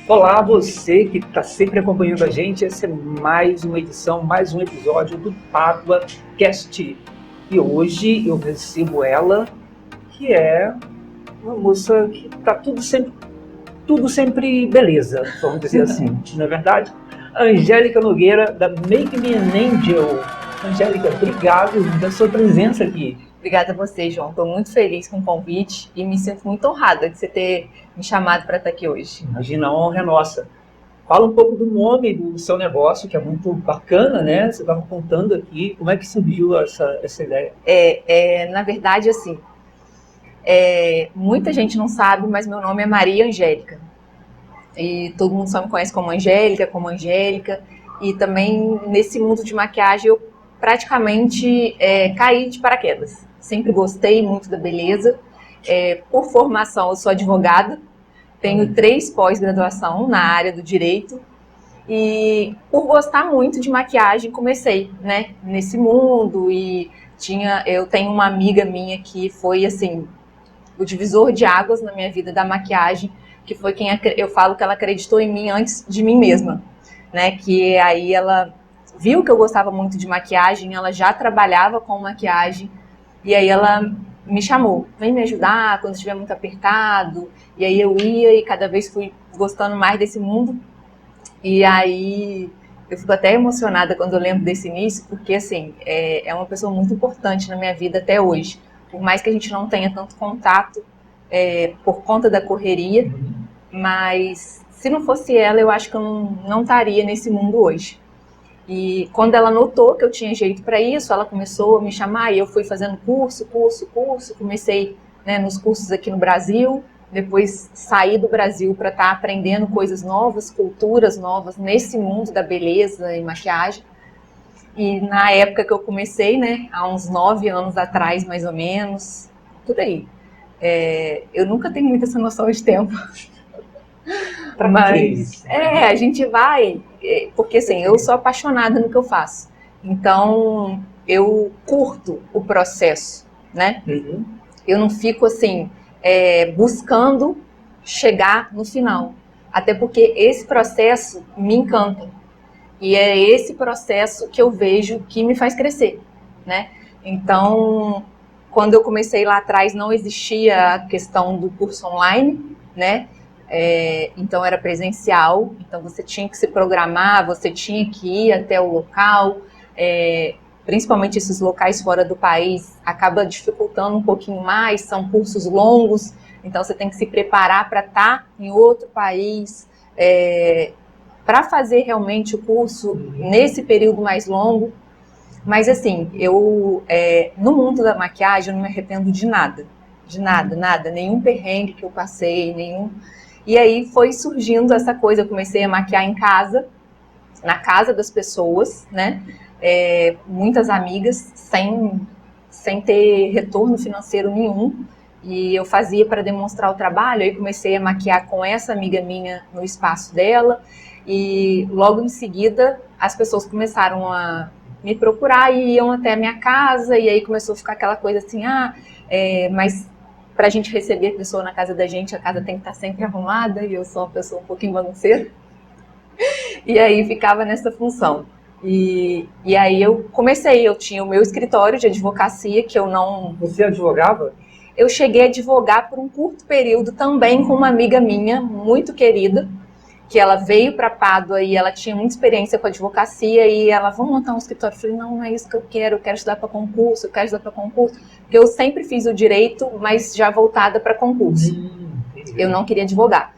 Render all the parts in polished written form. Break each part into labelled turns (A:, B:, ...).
A: Olá, você que está sempre acompanhando a gente. Essa é mais uma edição, mais um episódio do Pádua Cast. E hoje eu recebo ela, que é uma moça que está tudo sempre beleza, vamos dizer assim, não é verdade? Angélica Nogueira, da Make Me an Angel. Angélica, obrigado pela sua presença aqui.
B: Obrigada a você, João. Estou muito feliz com o convite e me sinto muito honrada de você ter me chamado para estar aqui hoje.
A: Imagina, a honra é nossa. Fala um pouco do nome do seu negócio, que é muito bacana, né? Você estava contando aqui, como é que surgiu essa ideia?
B: Na verdade, assim, muita gente não sabe, mas meu nome é Maria Angélica. E todo mundo só me conhece como Angélica. E também, nesse mundo de maquiagem, eu praticamente caí de paraquedas. Sempre gostei muito da beleza. Por formação, eu sou advogada. Tenho 3 pós-graduação na área do direito. E por gostar muito de maquiagem, comecei, né, nesse mundo. E eu tenho uma amiga minha que foi, assim, o divisor de águas na minha vida da maquiagem, que foi quem eu falo que ela acreditou em mim antes de mim mesma, né? Que aí ela viu que eu gostava muito de maquiagem, ela já trabalhava com maquiagem, e aí ela me chamou, vem me ajudar quando estiver muito apertado. E aí eu ia e cada vez fui gostando mais desse mundo. E aí eu fico até emocionada quando eu lembro desse início, porque assim, é uma pessoa muito importante na minha vida até hoje. Por mais que a gente não tenha tanto contato por conta da correria, mas se não fosse ela, eu acho que eu não estaria nesse mundo hoje. E quando ela notou que eu tinha jeito para isso, ela começou a me chamar e eu fui fazendo curso. Comecei, né, nos cursos aqui no Brasil, depois saí do Brasil para estar aprendendo coisas novas, culturas novas nesse mundo da beleza e maquiagem. E na época que eu comecei, né, há uns 9 anos atrás, mais ou menos, por aí, eu nunca tenho muito essa noção de tempo. Mas a gente vai, porque assim, eu sou apaixonada no que eu faço. Então, eu curto o processo, né?
A: Uhum.
B: Eu não fico assim, buscando chegar no final. Até porque esse processo me encanta. E é esse processo que eu vejo que me faz crescer, né? Então, quando eu comecei lá atrás, não existia a questão do curso online, né? Então era presencial, então você tinha que se programar, você tinha que ir até o local, principalmente esses locais fora do país, acaba dificultando um pouquinho mais, são cursos longos, então você tem que se preparar para estar em outro país, para fazer realmente o curso nesse período mais longo. Mas assim, no mundo da maquiagem eu não me arrependo de nada, nenhum perrengue que eu passei, nenhum. E aí foi surgindo essa coisa, eu comecei a maquiar em casa, na casa das pessoas, né? Muitas amigas, sem ter retorno financeiro nenhum. E eu fazia para demonstrar o trabalho, aí comecei a maquiar com essa amiga minha no espaço dela. E logo em seguida, as pessoas começaram a me procurar e iam até a minha casa. E aí começou a ficar aquela coisa assim, mas para a gente receber a pessoa na casa da gente, a casa tem que estar sempre arrumada, e eu sou uma pessoa um pouquinho bagunceira. E aí ficava nessa função. E aí eu tinha o meu escritório de advocacia, que eu não...
A: Você advogava?
B: Eu cheguei a advogar por um curto período também com uma amiga minha, muito querida, que ela veio para Pádua e ela tinha muita experiência com advocacia e ela, vamos montar um escritório. Eu falei, não é isso que eu quero estudar para concurso, porque eu sempre fiz o direito, mas já voltada para concurso. Eu não queria advogar.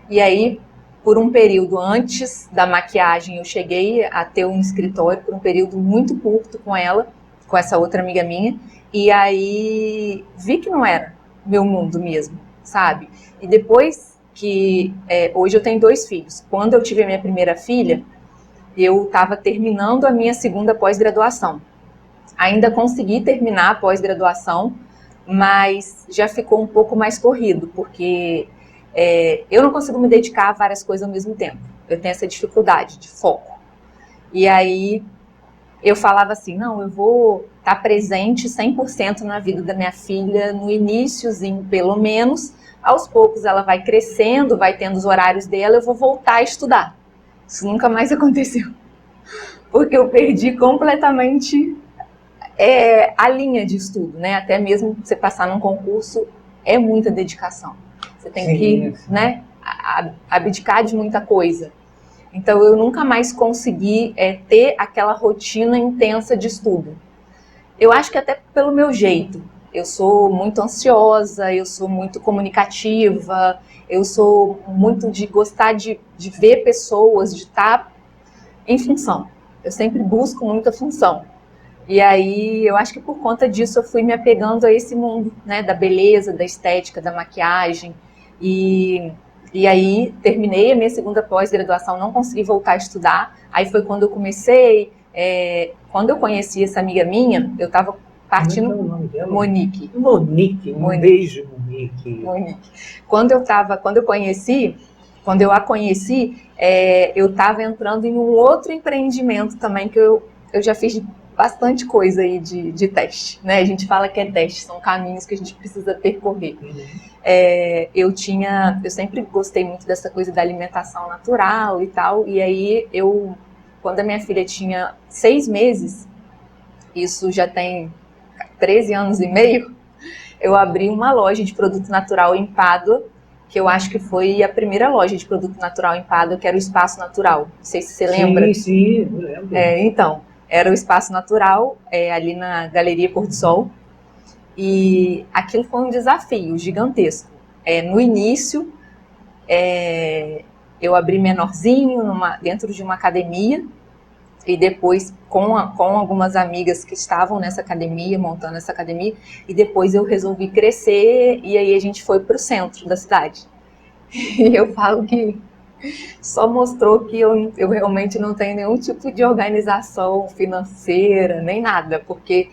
B: E aí, por um período antes da maquiagem, eu cheguei a ter um escritório por um período muito curto com ela, com essa outra amiga minha, e aí vi que não era meu mundo mesmo, sabe? E depois que hoje eu tenho 2 filhos. Quando eu tive a minha primeira filha, eu estava terminando a minha segunda pós-graduação. Ainda consegui terminar a pós-graduação, mas já ficou um pouco mais corrido, porque eu não consigo me dedicar a várias coisas ao mesmo tempo. Eu tenho essa dificuldade de foco. E aí eu falava assim, não, eu vou estar presente 100% na vida da minha filha, no iniciozinho pelo menos, aos poucos ela vai crescendo, vai tendo os horários dela, eu vou voltar a estudar. Isso nunca mais aconteceu, porque eu perdi completamente a linha de estudo, né? Até mesmo você passar num concurso é muita dedicação. Você tem que, né, abdicar de muita coisa. Então, eu nunca mais consegui ter aquela rotina intensa de estudo. Eu acho que até pelo meu jeito. Eu sou muito ansiosa, eu sou muito comunicativa, eu sou muito de gostar de ver pessoas, de estar em função. Eu sempre busco muita função. E aí, eu acho que por conta disso, eu fui me apegando a esse mundo, né, da beleza, da estética, da maquiagem. E aí, terminei a minha segunda pós-graduação, não consegui voltar a estudar. Aí foi quando eu comecei, quando eu conheci essa amiga minha, eu estava partindo...
A: Como é que é o nome dela?
B: Monique.
A: Monique, beijo, Monique.
B: Quando eu a conheci, eu estava entrando em um outro empreendimento também, que eu já fiz bastante coisa aí de teste, né? A gente fala que é teste, são caminhos que a gente precisa percorrer. Eu sempre gostei muito dessa coisa da alimentação natural e tal, e aí quando a minha filha tinha 6 meses, isso já tem 13 anos e meio, eu abri uma loja de produto natural em Pádua, que eu acho que foi a primeira loja de produto natural em Pádua, que era o Espaço Natural. Não sei se você lembra.
A: Sim, eu lembro.
B: Então, era o Espaço Natural, ali na Galeria Pôr do Sol, e aquilo foi um desafio gigantesco. No início, eu abri menorzinho, dentro de uma academia, e depois com algumas amigas que estavam nessa academia, montando essa academia, e depois eu resolvi crescer, e aí a gente foi para o centro da cidade. E eu falo que só mostrou que eu realmente não tenho nenhum tipo de organização financeira, nem nada, porque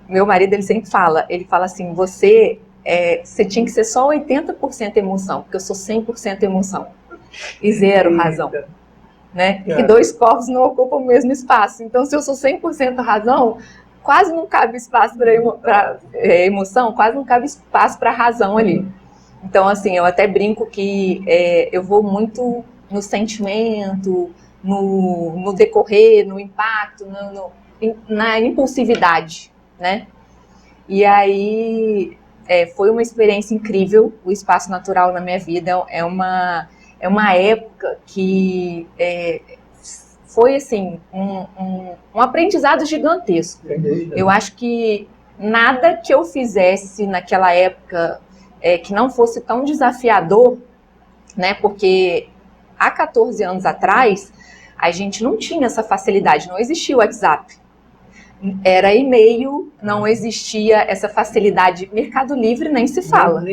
B: meu marido, ele sempre fala assim, você tinha que ser só 80% emoção, porque eu sou 100% emoção e 0 razão, né? E 2 corpos não ocupam o mesmo espaço, então se eu sou 100% razão, quase não cabe espaço para emoção, quase não cabe espaço para razão ali. Então, assim, eu até brinco que eu vou muito no sentimento, no decorrer, no impacto, na impulsividade, né? E aí foi uma experiência incrível, o Espaço Natural na minha vida. É uma época que foi, assim, um aprendizado gigantesco. Eu acho que nada que eu fizesse naquela época que não fosse tão desafiador, né? Porque há 14 anos atrás, a gente não tinha essa facilidade, não existia o WhatsApp. Era e-mail, não existia essa facilidade. Mercado Livre nem se fala.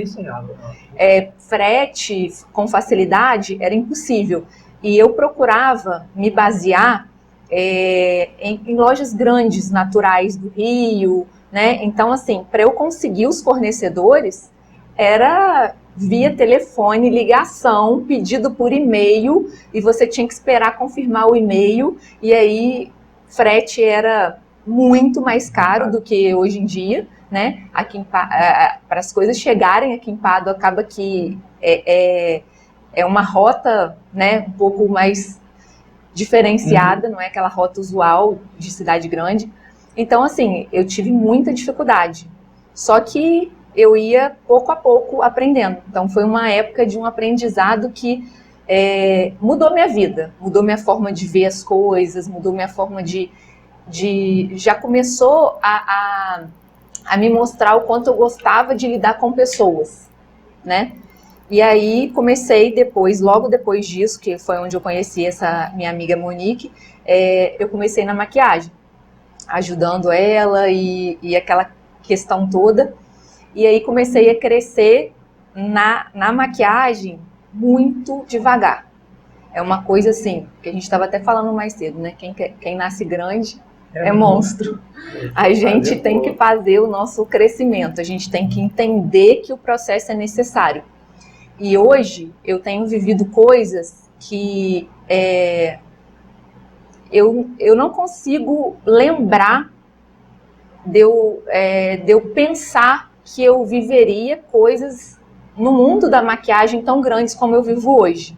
B: Frete com facilidade era impossível. E eu procurava me basear em lojas grandes, naturais do Rio, né? Então, assim, para eu conseguir os fornecedores, era via telefone, ligação, pedido por e-mail, e você tinha que esperar confirmar o e-mail, e aí frete era muito mais caro do que hoje em dia, né? Aqui para as coisas chegarem aqui em Pádua, acaba que é uma rota, né, um pouco mais diferenciada, não é aquela rota usual de cidade grande. Então, assim, eu tive muita dificuldade. Só que eu ia pouco a pouco aprendendo. Então, foi uma época de um aprendizado que mudou minha vida, mudou minha forma de ver as coisas, mudou minha forma já começou a me mostrar o quanto eu gostava de lidar com pessoas, né? E aí comecei logo depois disso, que foi onde eu conheci essa minha amiga Monique, eu comecei na maquiagem, ajudando ela e aquela questão toda. E aí comecei a crescer na maquiagem muito devagar. É uma coisa assim, que a gente estava até falando mais cedo, né? Quem nasce grande é monstro. A gente tem que fazer o nosso crescimento, a gente tem que entender que o processo é necessário. E hoje eu tenho vivido coisas que eu não consigo lembrar de eu pensar que eu viveria coisas no mundo da maquiagem tão grandes como eu vivo hoje.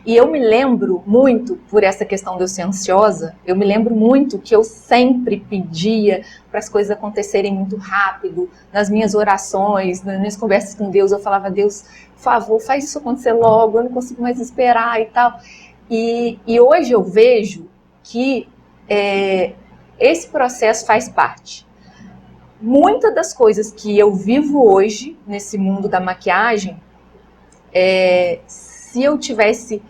B: E eu me lembro muito, por essa questão de eu ser ansiosa, eu me lembro muito que eu sempre pedia para as coisas acontecerem muito rápido, nas minhas orações, nas minhas conversas com Deus, eu falava, Deus, por favor, faz isso acontecer logo, eu não consigo mais esperar e tal. E hoje eu vejo que esse processo faz parte. Muitas das coisas que eu vivo hoje, nesse mundo da maquiagem, se eu tivesse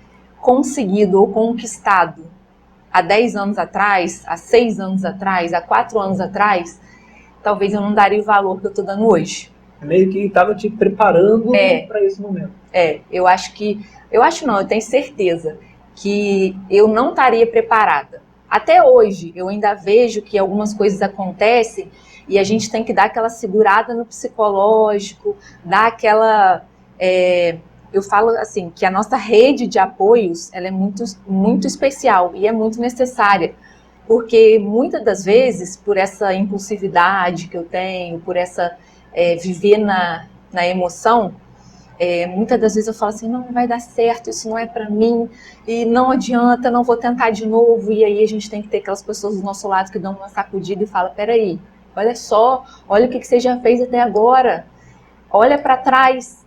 B: conseguido ou conquistado há 10 anos atrás, há 6 anos atrás, há 4 anos atrás, talvez eu não daria o valor que eu estou dando hoje.
A: Meio que estava te preparando para esse momento.
B: Eu tenho certeza que eu não estaria preparada. Até hoje, eu ainda vejo que algumas coisas acontecem e a gente tem que dar aquela segurada no psicológico, dar aquela... eu falo assim, que a nossa rede de apoios, ela é muito, muito especial e é muito necessária, porque muitas das vezes, por essa impulsividade que eu tenho, por essa viver na emoção, muitas das vezes eu falo assim, não vai dar certo, isso não é para mim, e não adianta, não vou tentar de novo, e aí a gente tem que ter aquelas pessoas do nosso lado que dão uma sacudida e falam, peraí, olha só, olha o que você já fez até agora, olha para trás.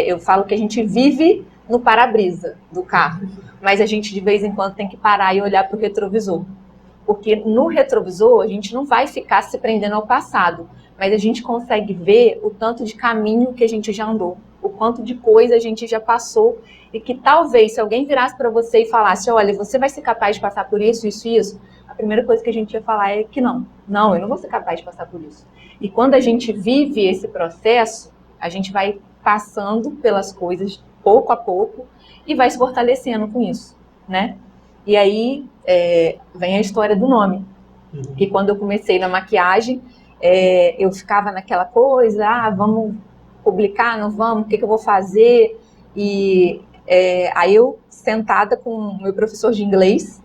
B: Eu falo que a gente vive no para-brisa do carro, mas a gente de vez em quando tem que parar e olhar para o retrovisor, porque no retrovisor a gente não vai ficar se prendendo ao passado, mas a gente consegue ver o tanto de caminho que a gente já andou, o quanto de coisa a gente já passou, e que talvez se alguém virasse para você e falasse, olha, você vai ser capaz de passar por isso, isso e isso, a primeira coisa que a gente ia falar é que não, eu não vou ser capaz de passar por isso. E quando a gente vive esse processo, a gente vai passando pelas coisas pouco a pouco e vai se fortalecendo com isso, né? E aí vem a história do nome. E quando eu comecei na maquiagem, eu ficava naquela coisa, vamos publicar, não vamos, o que eu vou fazer? E aí eu, sentada com o meu professor de inglês,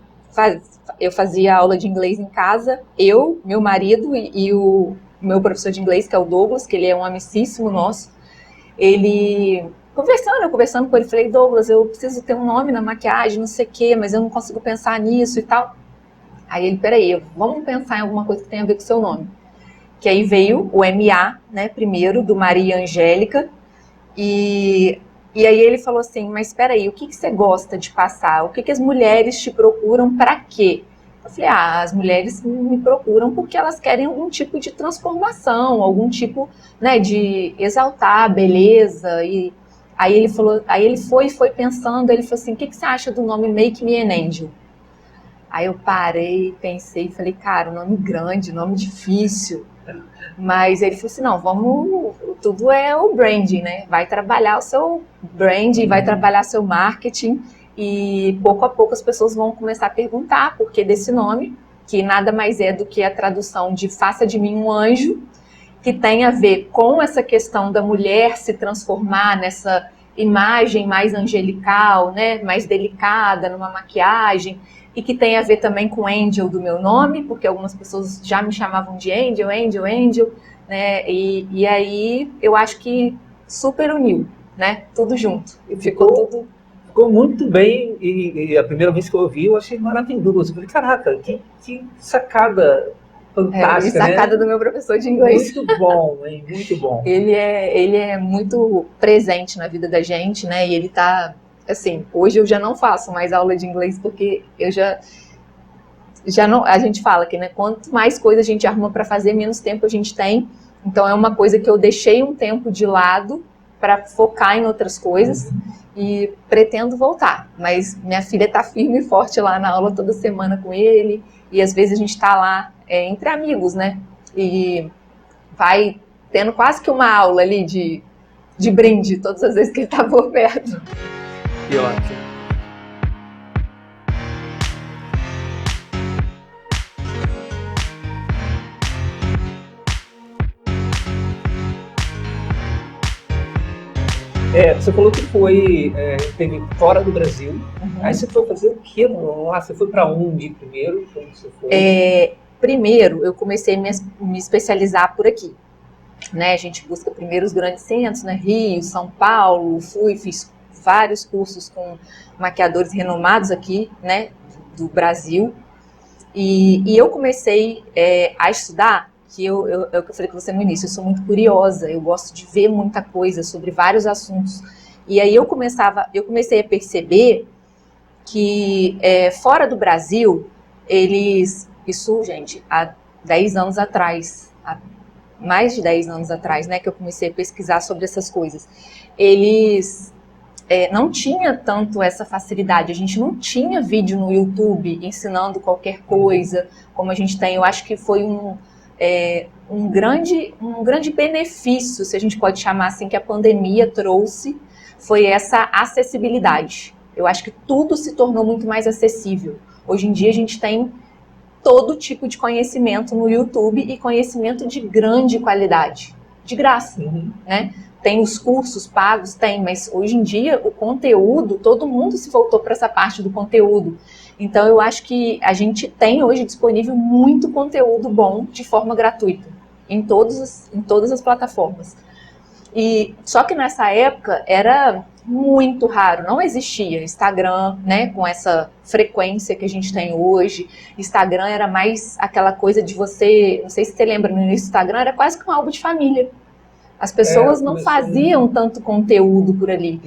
B: eu fazia aula de inglês em casa, eu, meu marido e o meu professor de inglês, que é o Douglas, que ele é um amicíssimo nosso, eu conversando com ele, falei, Douglas, eu preciso ter um nome na maquiagem, não sei o quê, mas eu não consigo pensar nisso e tal. Aí ele, peraí, vamos pensar em alguma coisa que tenha a ver com o seu nome. Que aí veio o MA, né, primeiro, do Maria Angélica, e aí ele falou assim, mas peraí, o que você gosta de passar? O que as mulheres te procuram para quê? Eu falei, as mulheres me procuram porque elas querem algum tipo de transformação, algum tipo, né, de exaltar a beleza. E aí ele falou, foi pensando, ele falou assim, o que você acha do nome Make Me an Angel? Aí eu parei, pensei, falei, cara, nome grande, nome difícil. Mas ele falou assim, não, tudo é o branding, né? Vai trabalhar o seu branding, vai trabalhar seu marketing. E pouco a pouco as pessoas vão começar a perguntar por que desse nome, que nada mais é do que a tradução de faça de mim um anjo, que tem a ver com essa questão da mulher se transformar nessa imagem mais angelical, né, mais delicada, numa maquiagem, e que tem a ver também com Angel do meu nome, porque algumas pessoas já me chamavam de Angel, né, e aí eu acho que super uniu, né, tudo junto, e ficou tudo...
A: Ficou muito bem, e a primeira vez que eu ouvi, eu achei maravilhoso. Eu falei, caraca, que sacada fantástica,
B: sacada, né? Do meu professor de inglês.
A: Muito bom, hein? Muito bom.
B: Ele é muito presente na vida da gente, né? E ele tá, assim, hoje eu já não faço mais aula de inglês, porque eu já não, a gente fala que, né, quanto mais coisa a gente arruma para fazer, menos tempo a gente tem. Então é uma coisa que eu deixei um tempo de lado para focar em outras coisas. E pretendo voltar, mas minha filha tá firme e forte lá na aula toda semana com ele, e às vezes a gente tá lá entre amigos, né, e vai tendo quase que uma aula ali de brinde, todas as vezes que ele tá por perto.
A: Que ótimo. Você falou que teve fora do Brasil.
B: Uhum.
A: Aí você foi fazer o quê lá? Você foi para onde primeiro? Como você foi?
B: Primeiro, eu comecei a me especializar por aqui. Né? A gente busca primeiro os grandes centros, né? Rio, São Paulo, fiz vários cursos com maquiadores renomados aqui, né? Do Brasil. E eu comecei a estudar, que é o que eu falei com você no início, eu sou muito curiosa, eu gosto de ver muita coisa sobre vários assuntos. E aí eu comecei a perceber que fora do Brasil, isso, gente, há 10 anos atrás, há mais de 10 anos atrás, né, que eu comecei a pesquisar sobre essas coisas, eles não tinha tanto essa facilidade, a gente não tinha vídeo no YouTube ensinando qualquer coisa, como a gente tem. Eu acho que foi um grande benefício, se a gente pode chamar assim, que a pandemia trouxe, foi essa acessibilidade. Eu acho que tudo se tornou muito mais acessível. Hoje em dia a gente tem todo tipo de conhecimento no YouTube e conhecimento de grande qualidade, de graça, né? Tem os cursos pagos, mas hoje em dia o conteúdo, todo mundo se voltou para essa parte do conteúdo. Então eu acho que a gente tem hoje disponível muito conteúdo bom de forma gratuita, em todas as plataformas. Só que nessa época era muito raro, não existia Instagram, né, com essa frequência que a gente tem hoje. Instagram era mais aquela coisa de você, não sei se você lembra, no início do Instagram era quase que um álbum de família. As pessoas não faziam tanto conteúdo por ali.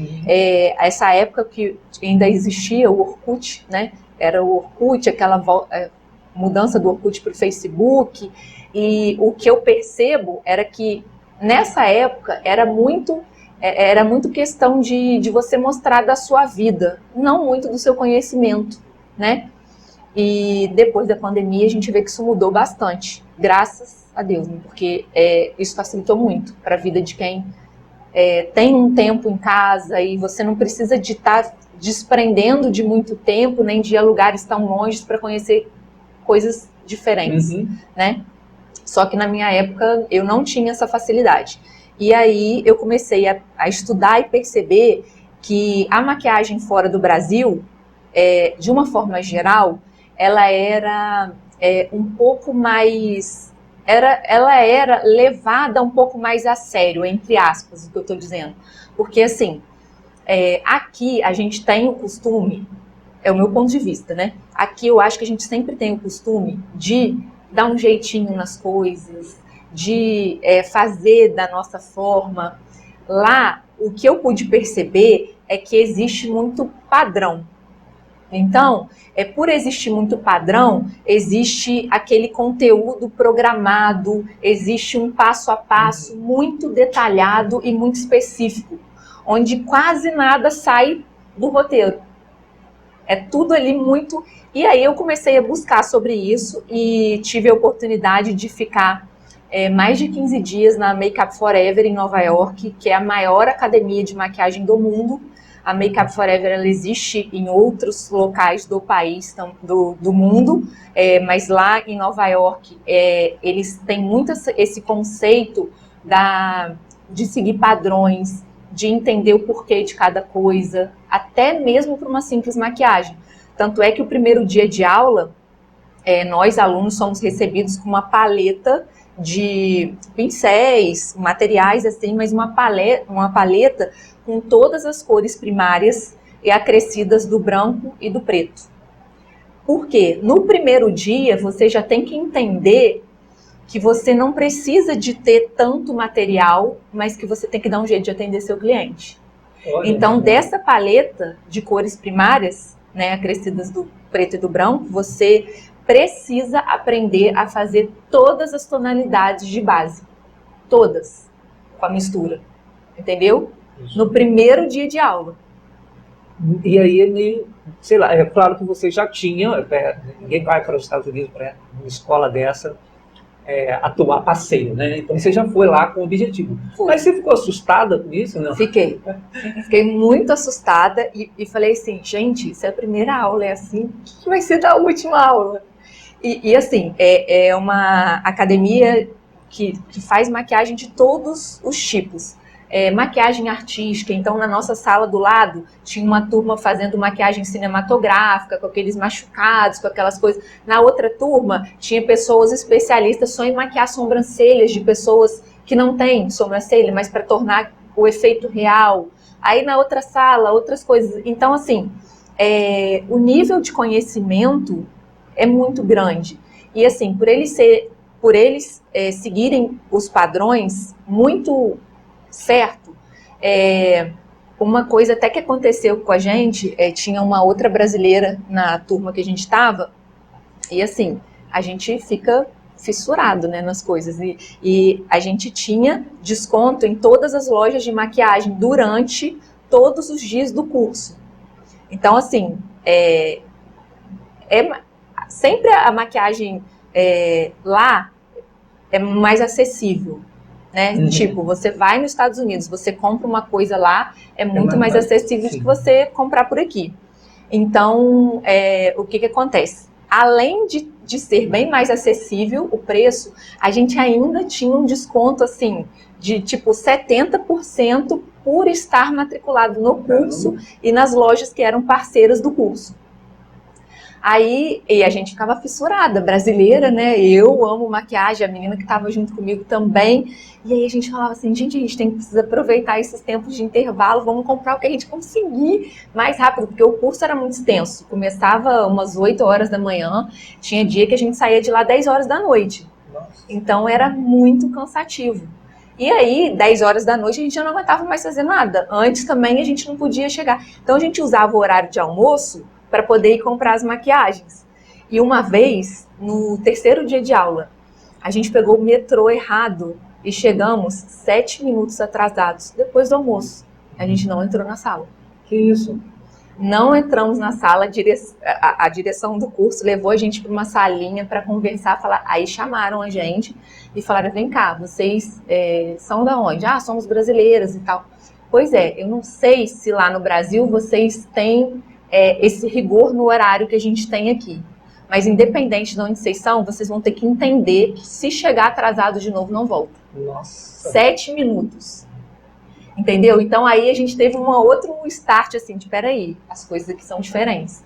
B: Essa época que ainda existia o Orkut, né, era o Orkut, aquela mudança do Orkut para o Facebook, e o que eu percebo era que nessa época era muito questão de você mostrar da sua vida, não muito do seu conhecimento, né? E depois da pandemia a gente vê que isso mudou bastante, graças a Deus, né? Porque isso facilitou muito para a vida de quem tem um tempo em casa e você não precisa de estar desprendendo de muito tempo, nem de ir a lugares tão longe para conhecer coisas diferentes, né? Só que na minha época eu não tinha essa facilidade. E aí eu comecei a estudar e perceber que a maquiagem fora do Brasil, de uma forma geral, ela era um pouco mais... ela era levada um pouco mais a sério, entre aspas, o que eu estou dizendo. Porque, assim, aqui a gente tem o costume, é o meu ponto de vista, né? Aqui eu acho que a gente sempre tem o costume de dar um jeitinho nas coisas, de fazer da nossa forma. Lá, o que eu pude perceber é que existe muito padrão. Então, por existir muito padrão, existe aquele conteúdo programado, existe um passo a passo muito detalhado e muito específico, onde quase nada sai do roteiro. É tudo ali muito... E aí eu comecei a buscar sobre isso e tive a oportunidade de ficar mais de 15 dias na Makeup Forever em Nova York, que é a maior academia de maquiagem do mundo. A Makeup Forever ela existe em outros locais do país, do mundo, mas lá em Nova York eles têm muito esse conceito de seguir padrões, de entender o porquê de cada coisa, até mesmo para uma simples maquiagem. Tanto é que o primeiro dia de aula, nós alunos somos recebidos com uma paleta de pincéis, materiais assim, mas uma paleta com todas as cores primárias e acrescidas do branco e do preto. Por quê? No primeiro dia, você já tem que entender que você não precisa de ter tanto material, mas que você tem que dar um jeito de atender seu cliente. Então, dessa paleta de cores primárias, né, acrescidas do preto e do branco, você precisa aprender a fazer todas as tonalidades de base. Todas. Com a mistura. Entendeu? Isso. No primeiro dia de aula.
A: E aí, sei lá, é claro que você já tinha, ninguém vai para os Estados Unidos para uma escola dessa atuar passeio, né? Então você já foi lá com o objetivo. Mas você ficou assustada com isso, não?
B: Fiquei muito assustada e falei assim, gente, se a primeira aula é assim, o que vai ser da última aula? E assim, uma academia que faz maquiagem de todos os tipos. maquiagem artística. Então, na nossa sala do lado, tinha uma turma fazendo maquiagem cinematográfica, com aqueles machucados, com aquelas coisas. Na outra turma, tinha pessoas especialistas só em maquiar sobrancelhas de pessoas que não têm sobrancelha, mas para tornar o efeito real. Aí, na outra sala, outras coisas. Então, assim, o nível de conhecimento é muito grande. E, assim, por eles seguirem os padrões muito certo, uma coisa até que aconteceu com a gente, tinha uma outra brasileira na turma que a gente estava, e assim, a gente fica fissurado, né, nas coisas, e a gente tinha desconto em todas as lojas de maquiagem durante todos os dias do curso. Então, assim, sempre a maquiagem lá é mais acessível, né?
A: Uhum.
B: Tipo, você vai nos Estados Unidos, você compra uma coisa lá, é muito mais acessível do que você comprar por aqui. Então, o que acontece? Além de ser bem mais acessível o preço, a gente ainda tinha um desconto, assim, de tipo 70% por estar matriculado no curso e nas lojas que eram parceiras do curso. Aí, e a gente ficava fissurada, brasileira, né? Eu amo maquiagem, a menina que estava junto comigo também. E aí a gente falava assim, gente, a gente precisa aproveitar esses tempos de intervalo, vamos comprar o que a gente conseguir mais rápido, porque o curso era muito extenso. Começava umas 8 horas da manhã, tinha dia que a gente saía de lá 10 horas da noite.
A: Nossa.
B: Então era muito cansativo. E aí, 10 horas da noite, a gente já não aguentava mais fazer nada. Antes também a gente não podia chegar. Então a gente usava o horário de almoço para poder ir comprar as maquiagens. E uma vez, no terceiro dia de aula, a gente pegou o metrô errado e chegamos 7 minutos atrasados depois do almoço. A gente não entrou na sala.
A: Que isso?
B: Não entramos na sala, a direção do curso levou a gente para uma salinha para conversar, falar. Aí chamaram a gente e falaram, vem cá, vocês são da onde? Ah, somos brasileiras e tal. Pois é, eu não sei se lá no Brasil vocês têm esse rigor no horário que a gente tem aqui. Mas independente de onde vocês são, vocês vão ter que entender que se chegar atrasado de novo, não volta.
A: Nossa.
B: 7 minutos. Entendeu? Então aí a gente teve um outro start assim, de peraí, as coisas aqui são diferentes.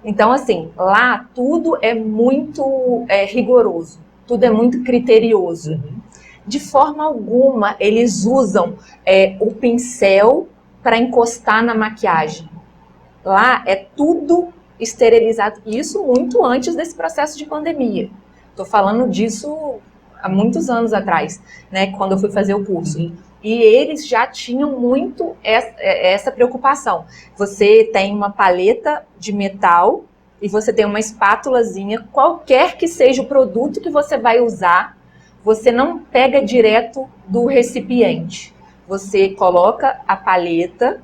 B: Então assim, lá tudo é muito rigoroso, tudo é muito criterioso.
A: Uhum.
B: De forma alguma eles usam o pincel para encostar na maquiagem. Lá é tudo esterilizado, e isso muito antes desse processo de pandemia. Estou falando disso há muitos anos atrás, né, quando eu fui fazer o curso.
A: Uhum.
B: E eles já tinham muito essa preocupação. Você tem uma paleta de metal e você tem uma espátulazinha, qualquer que seja o produto que você vai usar, você não pega direto do recipiente. Você coloca a paleta,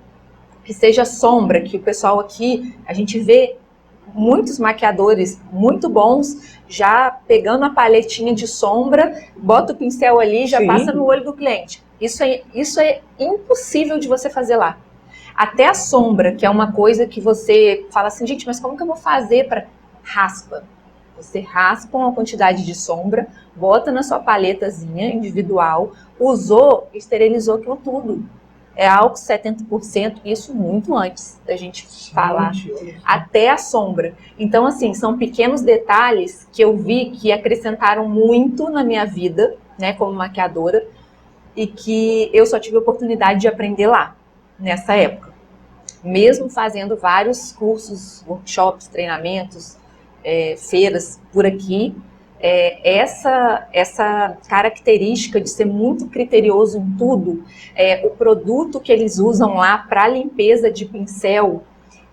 B: que seja sombra, que o pessoal aqui, a gente vê muitos maquiadores muito bons já pegando a paletinha de sombra, bota o pincel ali e já passa no olho do cliente. Isso é impossível de você fazer lá. Até a sombra, que é uma coisa que você fala assim, gente, mas como que eu vou fazer para... Raspa. Você raspa uma quantidade de sombra, bota na sua paletazinha individual, usou, esterilizou aquilo tudo. É álcool 70%, isso muito antes da gente falar, até a sombra. Então, assim, são pequenos detalhes que eu vi que acrescentaram muito na minha vida, né, como maquiadora, e que eu só tive a oportunidade de aprender lá, nessa época. Mesmo fazendo vários cursos, workshops, treinamentos, feiras por aqui, essa característica de ser muito criterioso em tudo, o produto que eles usam lá para limpeza de pincel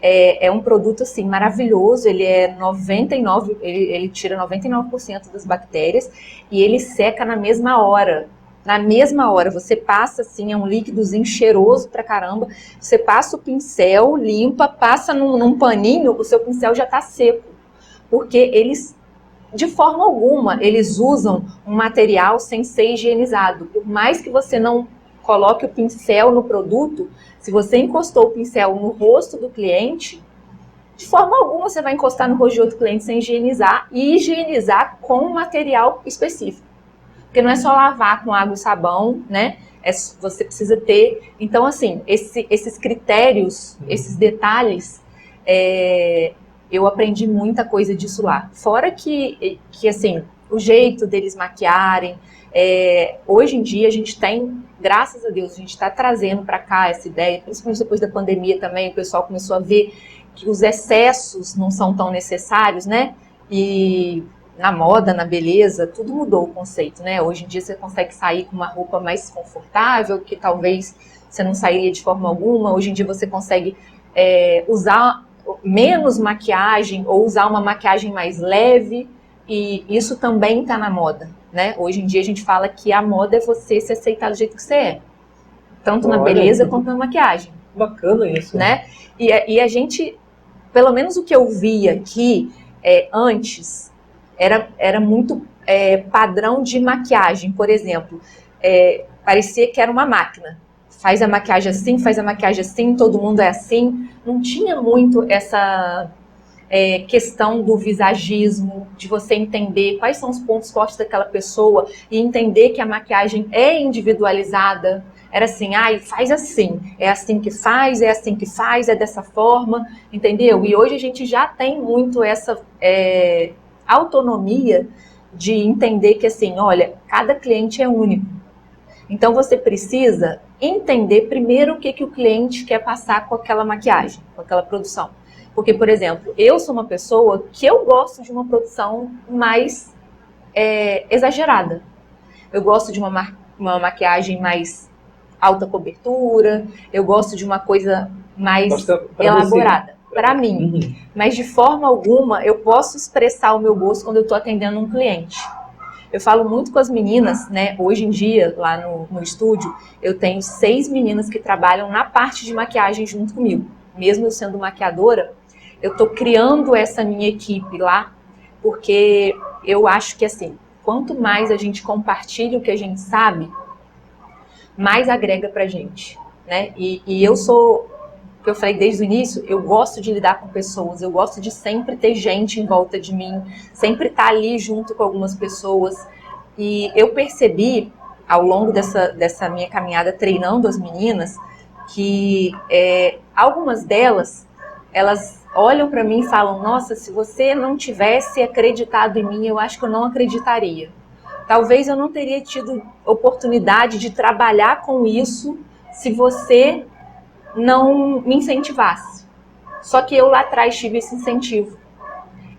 B: é um produto assim maravilhoso, ele é 99, ele tira 99% das bactérias e ele seca na mesma hora. Na mesma hora, você passa assim, é um líquidozinho cheiroso pra caramba, você passa o pincel, limpa, passa num paninho, o seu pincel já tá seco, porque eles, de forma alguma, eles usam um material sem ser higienizado. Por mais que você não coloque o pincel no produto, se você encostou o pincel no rosto do cliente, de forma alguma você vai encostar no rosto de outro cliente sem higienizar e higienizar com um material específico. Porque não é só lavar com água e sabão, né? Você precisa ter... Então, assim, esses critérios, esses detalhes, eu aprendi muita coisa disso lá. Fora que assim, o jeito deles maquiarem, hoje em dia a gente tem, graças a Deus, a gente está trazendo para cá essa ideia, principalmente depois da pandemia também, o pessoal começou a ver que os excessos não são tão necessários, né? E na moda, na beleza, tudo mudou o conceito, né? Hoje em dia você consegue sair com uma roupa mais confortável, que talvez você não sairia de forma alguma. Hoje em dia você consegue usar menos maquiagem ou usar uma maquiagem mais leve, e isso também está na moda, né? Hoje em dia a gente fala que a moda é você se aceitar do jeito que você é, tanto na beleza quanto na maquiagem.
A: Bacana isso.
B: Né? E a gente, pelo menos o que eu via aqui antes, era muito padrão de maquiagem. Por exemplo, parecia que era uma máquina. Faz a maquiagem assim, todo mundo é assim. Não tinha muito essa questão do visagismo, de você entender quais são os pontos fortes daquela pessoa e entender que a maquiagem é individualizada. Era assim, faz assim, é assim que faz, é assim que faz, é dessa forma, entendeu? E hoje a gente já tem muito essa autonomia de entender que, assim, olha, cada cliente é único. Então você precisa entender primeiro o que o cliente quer passar com aquela maquiagem, com aquela produção. Porque, por exemplo, eu sou uma pessoa que eu gosto de uma produção mais exagerada. Eu gosto de uma maquiagem mais alta cobertura, eu gosto de uma coisa mais elaborada, para mim.
A: Uhum.
B: Mas de forma alguma eu posso expressar o meu gosto quando eu estou atendendo um cliente. Eu falo muito com as meninas, né? Hoje em dia, lá no estúdio, eu tenho 6 meninas que trabalham na parte de maquiagem junto comigo. Mesmo eu sendo maquiadora, eu estou criando essa minha equipe lá, porque eu acho que, assim, quanto mais a gente compartilha o que a gente sabe, mais agrega pra gente, né? E eu sou, o que eu falei desde o início, eu gosto de lidar com pessoas, eu gosto de sempre ter gente em volta de mim, sempre estar ali junto com algumas pessoas. E eu percebi, ao longo dessa minha caminhada treinando as meninas, que algumas delas, elas olham para mim e falam: nossa, se você não tivesse acreditado em mim, eu acho que eu não acreditaria. Talvez eu não teria tido oportunidade de trabalhar com isso se você não me incentivasse. Só que eu lá atrás tive esse incentivo.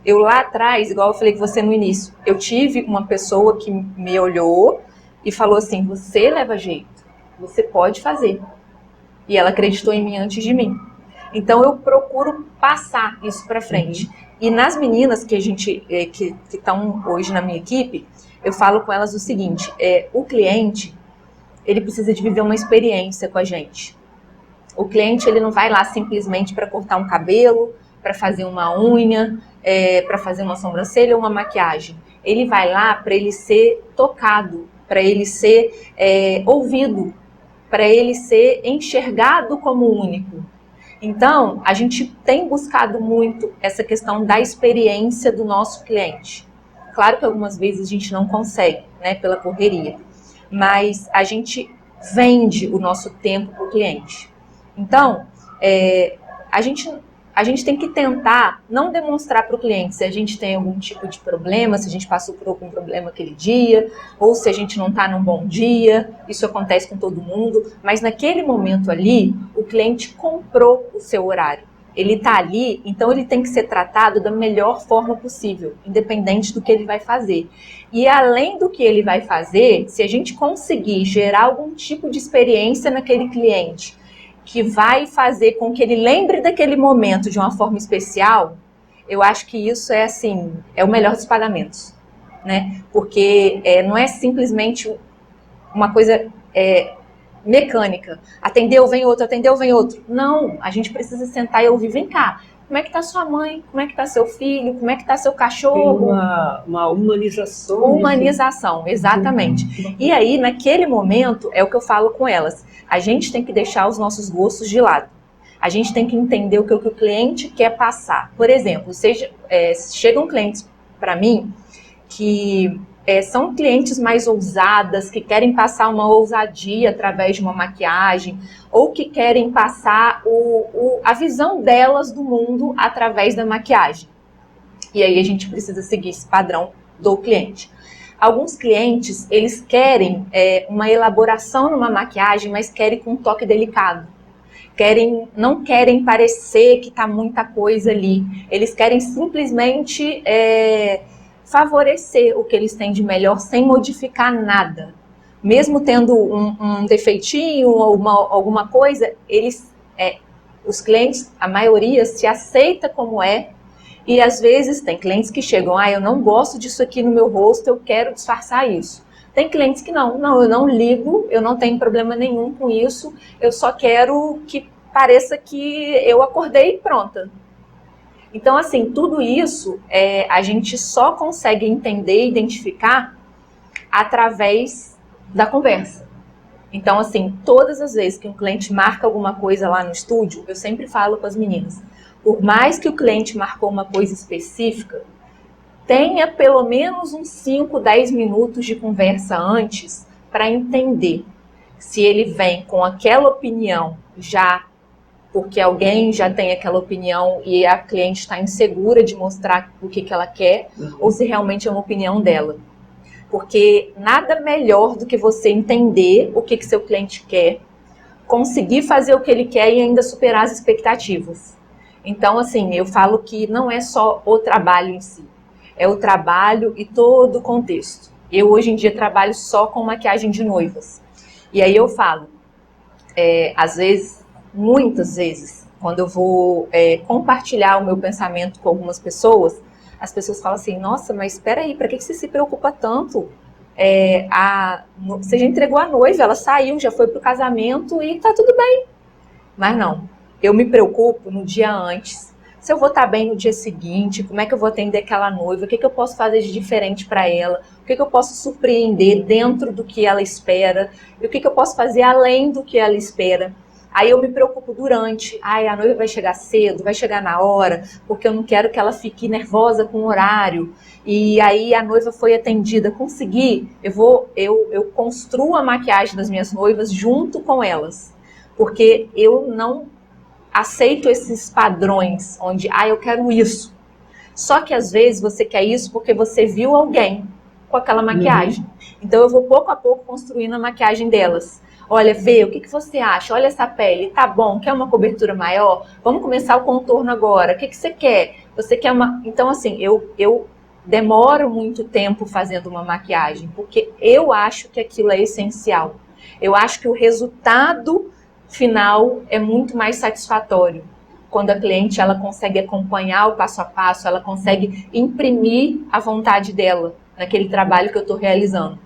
B: Eu lá atrás, igual eu falei com você no início, eu tive uma pessoa que me olhou e falou assim: você leva jeito, você pode fazer. E ela acreditou em mim antes de mim. Então eu procuro passar isso para frente. E nas meninas que estão hoje na minha equipe, eu falo com elas o seguinte: o cliente, ele precisa de viver uma experiência com a gente. O cliente, ele não vai lá simplesmente para cortar um cabelo, para fazer uma unha, para fazer uma sobrancelha ou uma maquiagem. Ele vai lá para ele ser tocado, para ele ser ouvido, para ele ser enxergado como único. Então, a gente tem buscado muito essa questão da experiência do nosso cliente. Claro que algumas vezes a gente não consegue, né, pela correria, mas a gente vende o nosso tempo para o cliente. Então, a gente tem que tentar não demonstrar para o cliente se a gente tem algum tipo de problema, se a gente passou por algum problema aquele dia, ou se a gente não está num bom dia. Isso acontece com todo mundo, mas naquele momento ali, o cliente comprou o seu horário. Ele está ali, então ele tem que ser tratado da melhor forma possível, independente do que ele vai fazer. E além do que ele vai fazer, se a gente conseguir gerar algum tipo de experiência naquele cliente, que vai fazer com que ele lembre daquele momento de uma forma especial, eu acho que isso é o melhor dos pagamentos, né? Porque não é simplesmente uma coisa mecânica. Atendeu, vem outro, atendeu, vem outro. Não, a gente precisa sentar e ouvir: vem cá, como é que tá sua mãe? Como é que tá seu filho? Como é que tá seu cachorro?
A: Tem uma humanização.
B: Humanização, exatamente. E aí, naquele momento, é o que eu falo com elas: a gente tem que deixar os nossos gostos de lado. A gente tem que entender o que o cliente quer passar. Por exemplo, chegam clientes para mim que são clientes mais ousadas, que querem passar uma ousadia através de uma maquiagem, ou que querem passar a visão delas do mundo através da maquiagem. E aí a gente precisa seguir esse padrão do cliente. Alguns clientes, eles querem uma elaboração numa maquiagem, mas querem com um toque delicado. Não querem parecer que está muita coisa ali. Eles querem simplesmente favorecer o que eles têm de melhor sem modificar nada. Mesmo tendo um defeitinho ou alguma coisa, os clientes, a maioria, se aceita como é. E às vezes tem clientes que chegam, eu não gosto disso aqui no meu rosto, eu quero disfarçar isso. Tem clientes que não, eu não ligo, eu não tenho problema nenhum com isso, eu só quero que pareça que eu acordei pronta. Então, assim, tudo isso a gente só consegue entender e identificar através da conversa. Então, assim, todas as vezes que um cliente marca alguma coisa lá no estúdio, eu sempre falo com as meninas, por mais que o cliente marcou uma coisa específica, tenha pelo menos uns 5, 10 minutos de conversa antes para entender se ele vem com aquela opinião já, porque alguém já tem aquela opinião e a cliente está insegura de mostrar o que ela quer, ou se realmente é uma opinião dela. Porque nada melhor do que você entender o que seu cliente quer, conseguir fazer o que ele quer e ainda superar as expectativas. Então, assim, eu falo que não é só o trabalho em si, é o trabalho e todo o contexto. Eu, hoje em dia, trabalho só com maquiagem de noivas. E aí eu falo, às vezes, muitas vezes, quando eu vou compartilhar o meu pensamento com algumas pessoas, as pessoas falam assim, nossa, mas espera aí, para que você se preocupa tanto? Você já entregou a noiva, ela saiu, já foi pro casamento e tá tudo bem. Mas não, eu me preocupo no dia antes, se eu vou estar bem no dia seguinte, como é que eu vou atender aquela noiva, o que eu posso fazer de diferente para ela, o que eu posso surpreender dentro do que ela espera, e o que eu posso fazer além do que ela espera. Aí eu me preocupo durante, a noiva vai chegar cedo, vai chegar na hora, porque eu não quero que ela fique nervosa com o horário. E aí a noiva foi atendida, consegui, eu construo a maquiagem das minhas noivas junto com elas. Porque eu não aceito esses padrões, onde, eu quero isso. Só que às vezes você quer isso porque você viu alguém com aquela maquiagem. Então eu vou pouco a pouco construindo a maquiagem delas. Olha, Fê, o que você acha? Olha essa pele, tá bom? Quer uma cobertura maior? Vamos começar o contorno agora. O que você quer? Você quer uma... Então, assim, eu demoro muito tempo fazendo uma maquiagem, porque eu acho que aquilo é essencial. Eu acho que o resultado final é muito mais satisfatório. Quando a cliente ela consegue acompanhar o passo a passo, ela consegue imprimir a vontade dela naquele trabalho que eu estou realizando.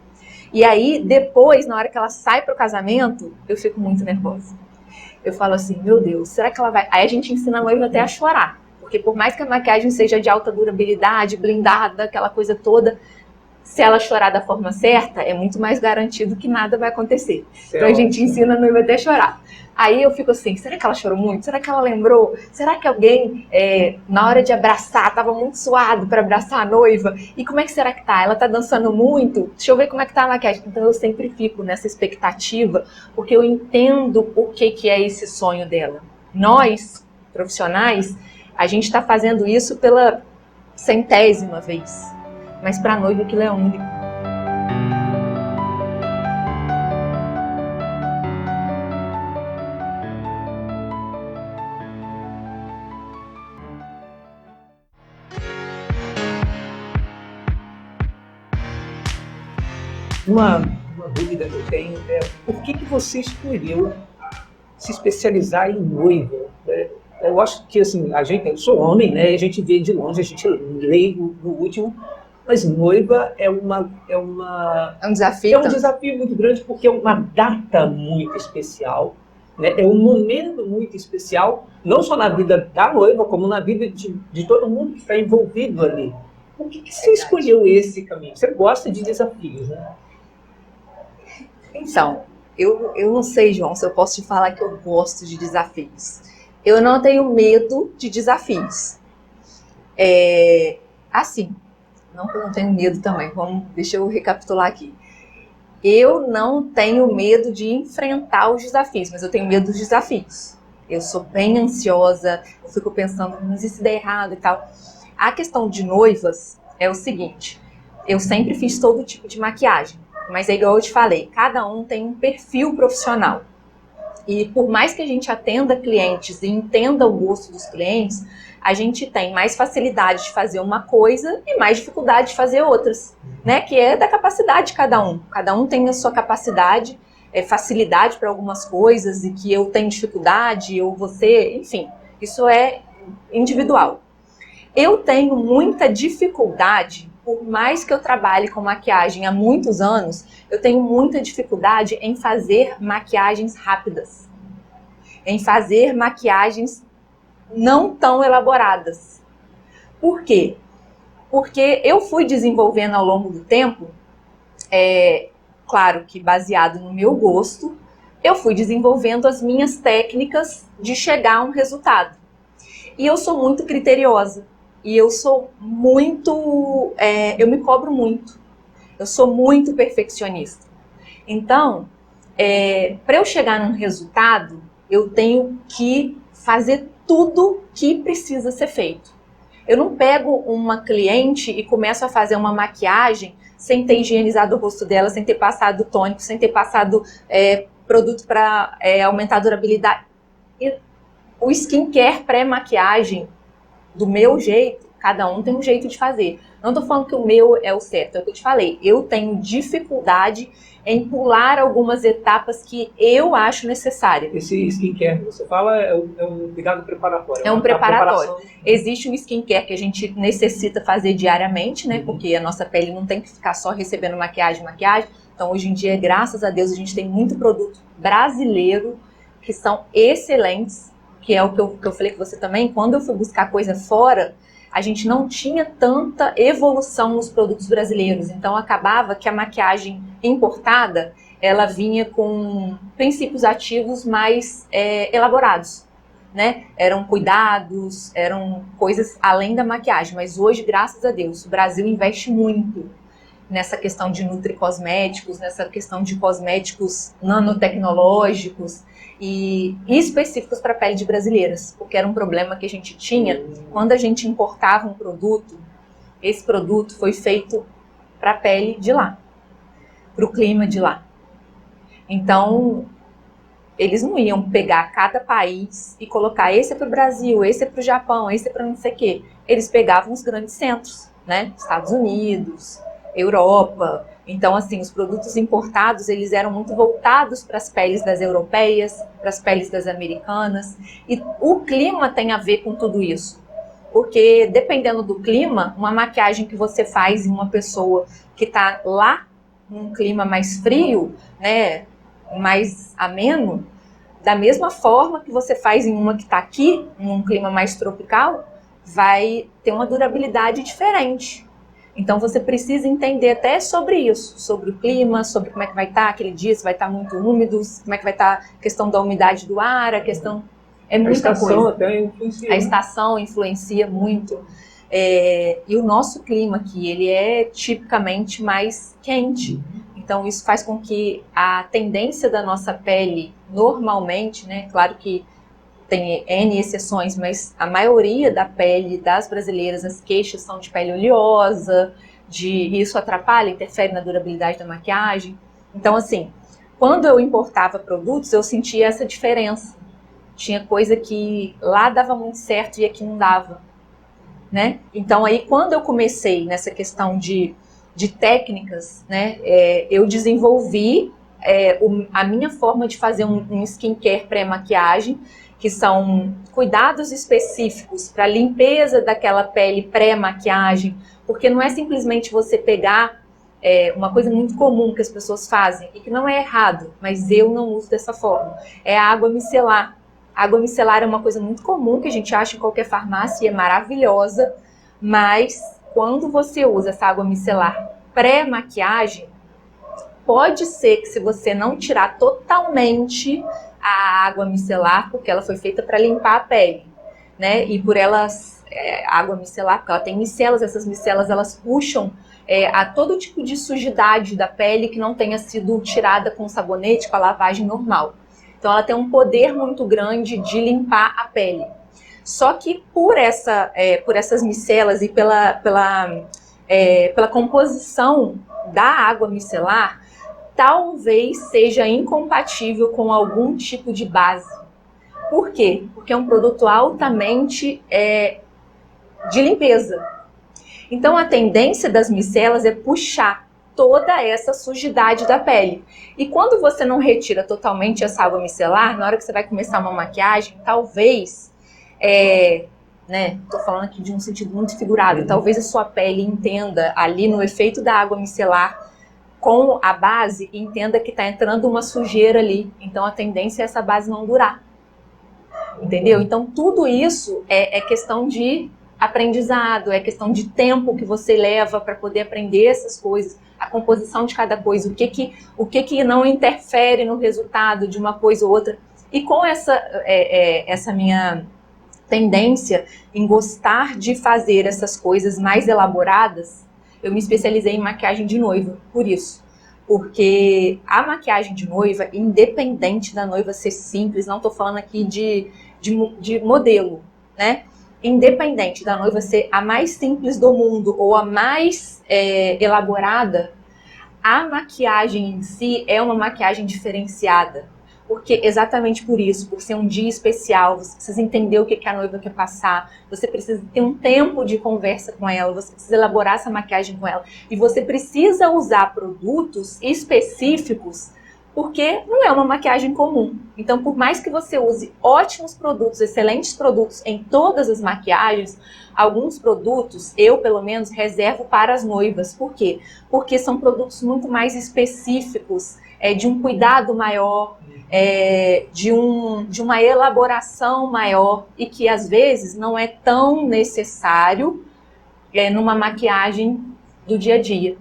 B: E aí, depois, na hora que ela sai para o casamento, eu fico muito nervosa. Eu falo assim, meu Deus, será que ela vai... Aí a gente ensina a noiva até a chorar. Porque por mais que a maquiagem seja de alta durabilidade, blindada, aquela coisa toda, se ela chorar da forma certa, é muito mais garantido que nada vai acontecer. Então a gente ensina a noiva até a chorar. Aí eu fico assim, será que ela chorou muito? Será que ela lembrou? Será que alguém, na hora de abraçar, estava muito suado para abraçar a noiva? E como é que será que tá? Ela tá dançando muito? Deixa eu ver como é que tá a maquiagem. Então eu sempre fico nessa expectativa, porque eu entendo o que é esse sonho dela. Nós, profissionais, a gente está fazendo isso pela 100ª vez. Mas para a noiva aquilo é único.
A: Uma dúvida que eu tenho é por que você escolheu se especializar em noiva? Eu acho que, assim, eu sou homem, né? A gente vê de longe, a gente lê no último, mas noiva é
B: um desafio.
A: É um desafio muito grande porque é uma data muito especial, né? É um momento muito especial, não só na vida da noiva, como na vida de todo mundo que está envolvido ali. Por que você escolheu esse caminho? Você gosta de desafios, né?
B: Então, eu não sei, João, se eu posso te falar que eu gosto de desafios. Eu não tenho medo de desafios. Assim, Não que eu não tenho medo também, deixa eu recapitular aqui. Eu não tenho medo de enfrentar os desafios, mas eu tenho medo dos desafios. Eu sou bem ansiosa, eu fico pensando, mas e se der errado e tal. A questão de noivas é o seguinte, eu sempre fiz todo tipo de maquiagem, mas é igual eu te falei, cada um tem um perfil profissional. E por mais que a gente atenda clientes e entenda o gosto dos clientes, a gente tem mais facilidade de fazer uma coisa e mais dificuldade de fazer outras, né? Que é da capacidade de cada um. Cada um tem a sua capacidade, facilidade para algumas coisas e que eu tenho dificuldade, ou você, enfim, isso é individual. Eu tenho muita dificuldade, por mais que eu trabalhe com maquiagem há muitos anos, eu tenho muita dificuldade em fazer maquiagens rápidas, em fazer maquiagens não tão elaboradas. Por quê? Porque eu fui desenvolvendo ao longo do tempo, claro que baseado no meu gosto, eu fui desenvolvendo as minhas técnicas de chegar a um resultado. E eu sou muito criteriosa. E eu sou muito... eu me cobro muito. Eu sou muito perfeccionista. Então, para eu chegar num resultado, eu tenho que fazer tudo que precisa ser feito. Eu não pego uma cliente e começo a fazer uma maquiagem sem ter higienizado o rosto dela, sem ter passado tônico, sem ter passado produto para aumentar a durabilidade. E o skincare pré-maquiagem, do meu jeito, cada um tem um jeito de fazer. Não estou falando que o meu é o certo, é o que eu te falei. Eu tenho dificuldade em pular algumas etapas que eu acho necessárias.
A: Esse skincare que você fala é um cuidado preparatório.
B: É um preparatório. Existe um skincare que a gente necessita fazer diariamente, né? Porque a nossa pele não tem que ficar só recebendo maquiagem. Então, hoje em dia, graças a Deus, a gente tem muito produto brasileiro que são excelentes, que é o que eu falei com você também. Quando eu fui buscar coisa fora, a gente não tinha tanta evolução nos produtos brasileiros. Então, acabava que a maquiagem importada, ela vinha com princípios ativos mais elaborados, né? Eram cuidados, eram coisas além da maquiagem. Mas hoje, graças a Deus, o Brasil investe muito nessa questão de nutricosméticos, nessa questão de cosméticos nanotecnológicos e específicos para a pele de brasileiras, porque era um problema que a gente tinha quando a gente importava um produto. Esse produto foi feito para a pele de lá, para o clima de lá. Então, eles não iam pegar cada país e colocar esse é para o Brasil, esse é para o Japão, esse é para não sei o quê. Eles pegavam os grandes centros, né? Estados Unidos, Europa. Então, assim, os produtos importados, eles eram muito voltados para as peles das europeias, para as peles das americanas. E o clima tem a ver com tudo isso. Porque, dependendo do clima, uma maquiagem que você faz em uma pessoa que está lá, num clima mais frio, né, mais ameno, da mesma forma que você faz em uma que está aqui, num clima mais tropical, vai ter uma durabilidade diferente. Então, você precisa entender até sobre isso, sobre o clima, sobre como é que vai estar aquele dia, se vai estar muito úmido, como é que vai estar a questão da umidade do ar, a questão... É muita coisa.
A: A estação até influencia.
B: A estação influencia muito. E o nosso clima aqui, ele é tipicamente mais quente. Então, isso faz com que a tendência da nossa pele, normalmente, né, claro que tem N exceções, mas a maioria da pele das brasileiras, as queixas são de pele oleosa, isso atrapalha, interfere na durabilidade da maquiagem. Então, assim, quando eu importava produtos, eu sentia essa diferença. Tinha coisa que lá dava muito certo e aqui não dava, né? Então, aí, quando eu comecei nessa questão de técnicas, né, eu desenvolvi a minha forma de fazer um skincare pré-maquiagem, que são cuidados específicos para limpeza daquela pele pré-maquiagem, porque não é simplesmente você pegar uma coisa muito comum que as pessoas fazem, e que não é errado, mas eu não uso dessa forma, é a água micelar. A água micelar é uma coisa muito comum, que a gente acha em qualquer farmácia e é maravilhosa, mas quando você usa essa água micelar pré-maquiagem, pode ser que se você não tirar totalmente a água micelar, porque ela foi feita para limpar a pele, né? E por elas água micelar, porque ela tem micelas, essas micelas elas puxam a todo tipo de sujidade da pele que não tenha sido tirada com sabonete, com a lavagem normal. Então ela tem um poder muito grande de limpar a pele. Só que por essas micelas e pela composição da água micelar, talvez seja incompatível com algum tipo de base. Por quê? Porque é um produto altamente de limpeza. Então a tendência das micelas é puxar toda essa sujidade da pele. E quando você não retira totalmente essa água micelar, na hora que você vai começar uma maquiagem, talvez, tô falando aqui de um sentido muito figurado, talvez a sua pele entenda ali no efeito da água micelar com a base, entenda que está entrando uma sujeira ali. Então a tendência é essa base não durar. Entendeu? Então tudo isso é questão de aprendizado, é questão de tempo que você leva para poder aprender essas coisas, a composição de cada coisa, o que não interfere no resultado de uma coisa ou outra. E com essa minha tendência em gostar de fazer essas coisas mais elaboradas, eu me especializei em maquiagem de noiva, por isso. Porque a maquiagem de noiva, independente da noiva ser simples, não estou falando aqui de modelo, né? Independente da noiva ser a mais simples do mundo ou a mais elaborada, a maquiagem em si é uma maquiagem diferenciada. Porque exatamente por isso, por ser um dia especial, você precisa entender o que a noiva quer passar, você precisa ter um tempo de conversa com ela, você precisa elaborar essa maquiagem com ela, e você precisa usar produtos específicos, porque não é uma maquiagem comum. Então, por mais que você use ótimos produtos, excelentes produtos em todas as maquiagens, alguns produtos, eu pelo menos, reservo para as noivas. Por quê? Porque são produtos muito mais específicos, de um cuidado maior, de uma elaboração maior, e que às vezes não é tão necessário numa maquiagem do dia a dia.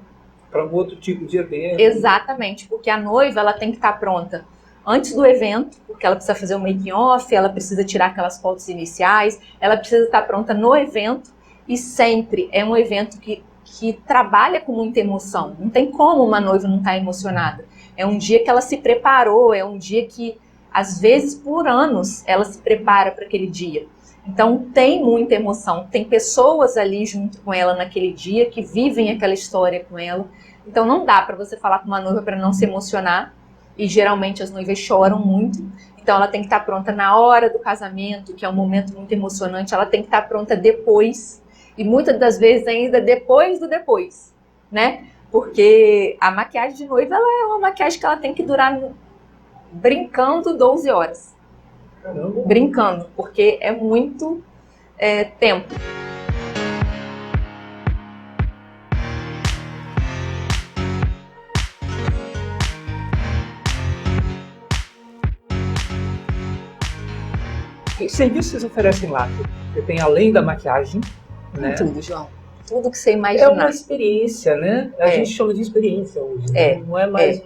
A: Para um outro tipo de evento.
B: Exatamente, porque a noiva ela tem que estar pronta antes do evento, porque ela precisa fazer o making off, ela precisa tirar aquelas fotos iniciais, ela precisa estar pronta no evento, e sempre é um evento que trabalha com muita emoção. Não tem como uma noiva não estar emocionada. É um dia que ela se preparou, é um dia que, às vezes, por anos, ela se prepara para aquele dia. Então, tem muita emoção. Tem pessoas ali junto com ela naquele dia que vivem aquela história com ela. Então, não dá para você falar com uma noiva para não se emocionar. E, geralmente, as noivas choram muito. Então, ela tem que estar pronta na hora do casamento, que é um momento muito emocionante. Ela tem que estar pronta depois. E, muitas das vezes, ainda depois do depois, né? Porque a maquiagem de noiva ela é uma maquiagem que ela tem que durar brincando 12 horas.
A: Caramba.
B: Brincando, porque é muito tempo.
A: Que serviços vocês oferecem lá? Você tem além da maquiagem, né?
B: Tudo, João. Tudo que você imaginar.
A: É uma experiência, né? A gente chama de experiência hoje. Não é mais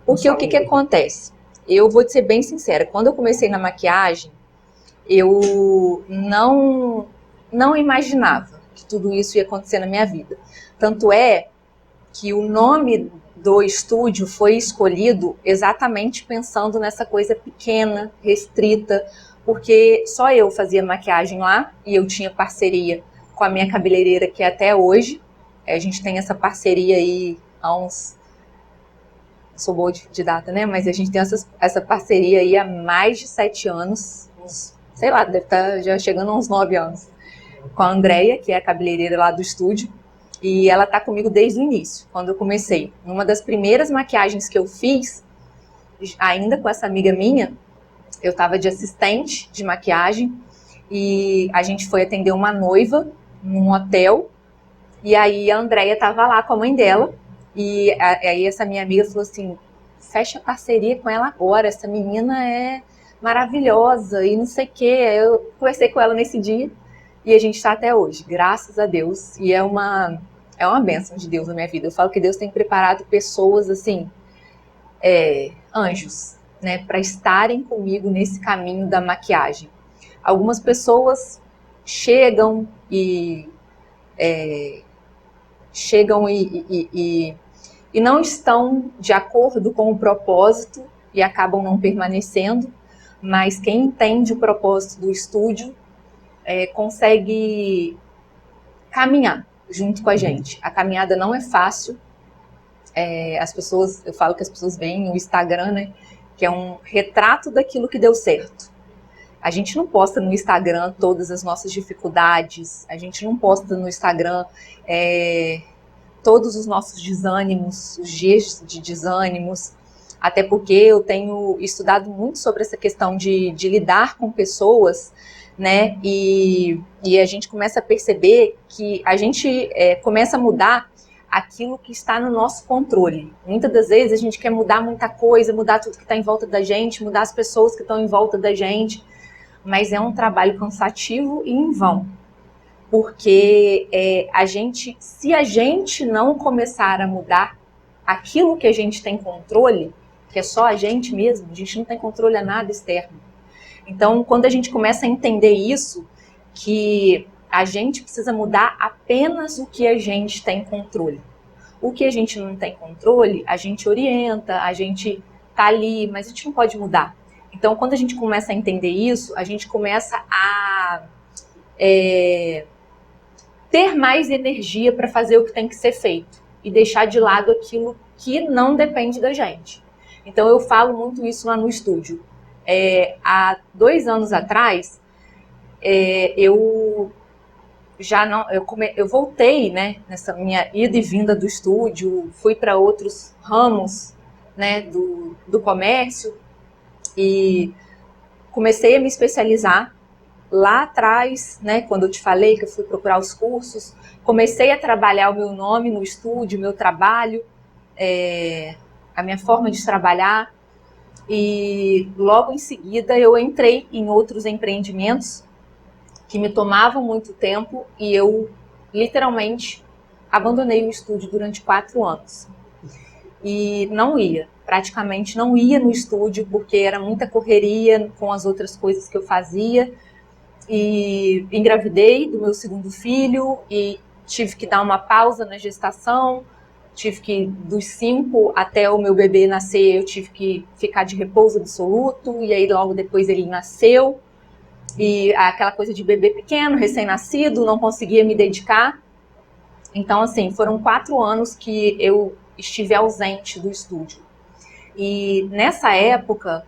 B: Porque o que acontece? Eu vou te ser bem sincera. Quando eu comecei na maquiagem, eu não imaginava que tudo isso ia acontecer na minha vida. Tanto é que o nome do estúdio foi escolhido exatamente pensando nessa coisa pequena, restrita, porque só eu fazia maquiagem lá e eu tinha parceria com a minha cabeleireira, que é até hoje. A gente tem essa parceria aí há uns... Sou boa de data, né? Mas a gente tem essa parceria aí há mais de 7 anos. Sei lá, deve estar já chegando a uns 9 anos. Com a Andrea, que é a cabeleireira lá do estúdio. E ela tá comigo desde o início, quando eu comecei. Uma das primeiras maquiagens que eu fiz, ainda com essa amiga minha, eu tava de assistente de maquiagem. E a gente foi atender uma noiva num hotel, e aí a Andrea tava lá com a mãe dela, e aí essa minha amiga falou assim, fecha parceria com ela agora, essa menina é maravilhosa, e não sei o que. Eu conversei com ela nesse dia, e a gente tá até hoje, graças a Deus, e é uma bênção de Deus na minha vida. Eu falo que Deus tem preparado pessoas, assim, anjos, né, para estarem comigo nesse caminho da maquiagem. Algumas pessoas chegam e não estão de acordo com o propósito e acabam não permanecendo, mas quem entende o propósito do estúdio consegue caminhar junto com a gente. A caminhada não é fácil. Eu falo que as pessoas veem o Instagram, né, que é um retrato daquilo que deu certo. A gente não posta no Instagram todas as nossas dificuldades, a gente não posta no Instagram todos os nossos desânimos, os dias de desânimos, até porque eu tenho estudado muito sobre essa questão de lidar com pessoas, né, e a gente começa a perceber que a gente começa a mudar aquilo que está no nosso controle. Muitas das vezes a gente quer mudar muita coisa, mudar tudo que está em volta da gente, mudar as pessoas que estão em volta da gente, mas é um trabalho cansativo e em vão. Porque se a gente não começar a mudar aquilo que a gente tem controle, que é só a gente mesmo, a gente não tem controle a nada externo. Então, quando a gente começa a entender isso, que a gente precisa mudar apenas o que a gente tem controle. O que a gente não tem controle, a gente orienta, a gente tá ali, mas a gente não pode mudar. Então, quando a gente começa a entender isso, a gente começa a ter mais energia para fazer o que tem que ser feito e deixar de lado aquilo que não depende da gente. Então, eu falo muito isso lá no estúdio. Há 2 anos atrás, eu voltei, né, nessa minha ida e vinda do estúdio, fui para outros ramos, né, do comércio e comecei a me especializar lá atrás, né, quando eu te falei que eu fui procurar os cursos, comecei a trabalhar o meu nome no estúdio, o meu trabalho, a minha forma de trabalhar, e logo em seguida eu entrei em outros empreendimentos que me tomavam muito tempo e eu literalmente abandonei o estúdio durante 4 anos. E praticamente não ia no estúdio porque era muita correria com as outras coisas que eu fazia. E engravidei do meu 2º filho e tive que dar uma pausa na gestação, dos 5 até o meu bebê nascer, eu tive que ficar de repouso absoluto, e aí logo depois ele nasceu. E aquela coisa de bebê pequeno, recém-nascido, não conseguia me dedicar. Então, assim, foram 4 anos que eu estive ausente do estúdio. E nessa época,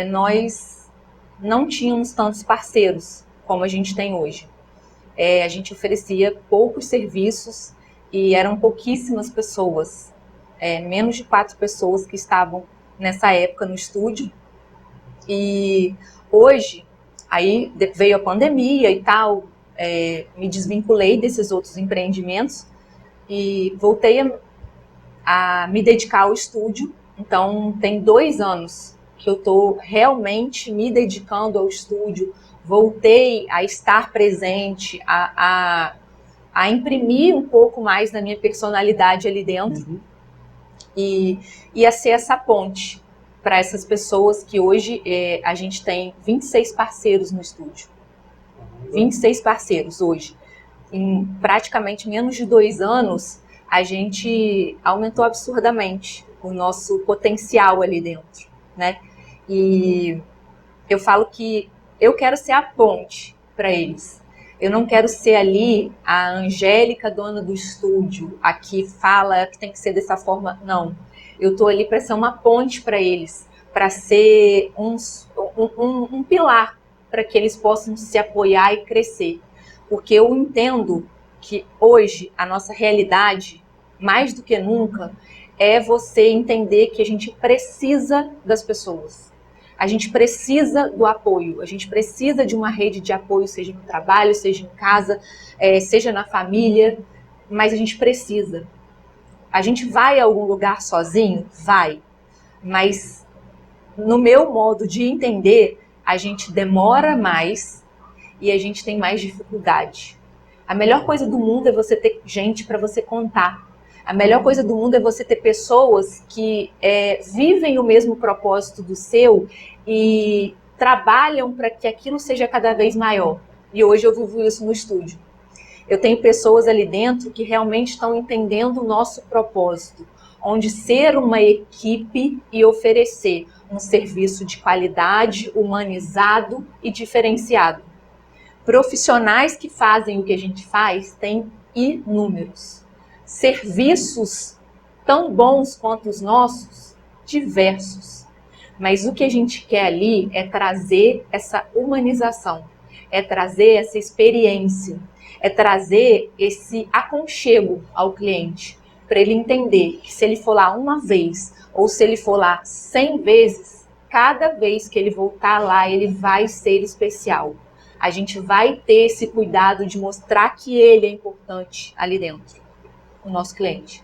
B: nós não tínhamos tantos parceiros como a gente tem hoje. A gente oferecia poucos serviços e eram pouquíssimas pessoas, menos de 4 pessoas que estavam nessa época no estúdio. E hoje, aí veio a pandemia e tal, me desvinculei desses outros empreendimentos e voltei a me dedicar ao estúdio. Então, tem 2 anos que eu estou realmente me dedicando ao estúdio, voltei a estar presente, a imprimir um pouco mais da minha personalidade ali dentro, e a ser essa ponte para essas pessoas que hoje a gente tem 26 parceiros no estúdio. 26 parceiros hoje. Em praticamente menos de 2 anos, a gente aumentou absurdamente o nosso potencial ali dentro, né? E eu falo que eu quero ser a ponte para eles. Eu não quero ser ali a Angélica, dona do estúdio, a que fala que tem que ser dessa forma. Não. Eu estou ali para ser uma ponte para eles, para ser um pilar para que eles possam se apoiar e crescer. Porque eu entendo que hoje a nossa realidade, mais do que nunca, é você entender que a gente precisa das pessoas. A gente precisa do apoio, a gente precisa de uma rede de apoio, seja no trabalho, seja em casa, seja na família, mas a gente precisa. A gente vai a algum lugar sozinho? Vai. Mas no meu modo de entender, a gente demora mais e a gente tem mais dificuldade. A melhor coisa do mundo é você ter gente para você contar. A melhor coisa do mundo é você ter pessoas que vivem o mesmo propósito do seu e trabalham para que aquilo seja cada vez maior. E hoje eu vivo isso no estúdio. Eu tenho pessoas ali dentro que realmente estão entendendo o nosso propósito, onde ser uma equipe e oferecer um serviço de qualidade, humanizado e diferenciado. Profissionais que fazem o que a gente faz têm inúmeros. Serviços tão bons quanto os nossos, diversos. Mas o que a gente quer ali é trazer essa humanização, é trazer essa experiência, é trazer esse aconchego ao cliente, para ele entender que se ele for lá uma vez ou se ele for lá 100 vezes, cada vez que ele voltar lá, ele vai ser especial. A gente vai ter esse cuidado de mostrar que ele é importante ali dentro, o nosso cliente.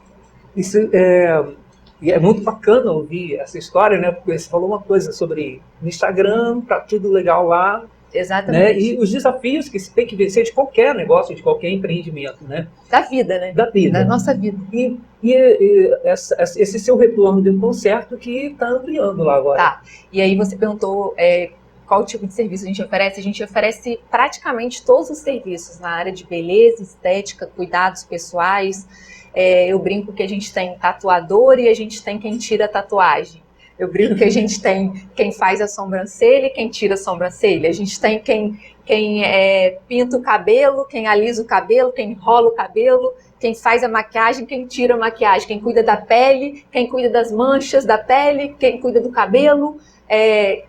A: Isso é muito bacana ouvir essa história, né? Porque você falou uma coisa sobre no Instagram, tá tudo legal lá.
B: Exatamente.
A: Né? E os desafios que se tem que vencer de qualquer negócio, de qualquer empreendimento, né?
B: Da vida, né?
A: Da vida.
B: Da nossa vida.
A: E esse seu retorno deu tão certo que está ampliando lá agora.
B: Tá. E aí você perguntou qual tipo de serviço a gente oferece. A gente oferece praticamente todos os serviços na área de beleza, estética, cuidados pessoais. Eu brinco que a gente tem tatuador e a gente tem quem tira a tatuagem. Eu brinco que a gente tem quem faz a sobrancelha e quem tira a sobrancelha. A gente tem quem pinta o cabelo, quem alisa o cabelo, quem enrola o cabelo, quem faz a maquiagem, quem tira a maquiagem, quem cuida da pele, quem cuida das manchas da pele, quem cuida do cabelo,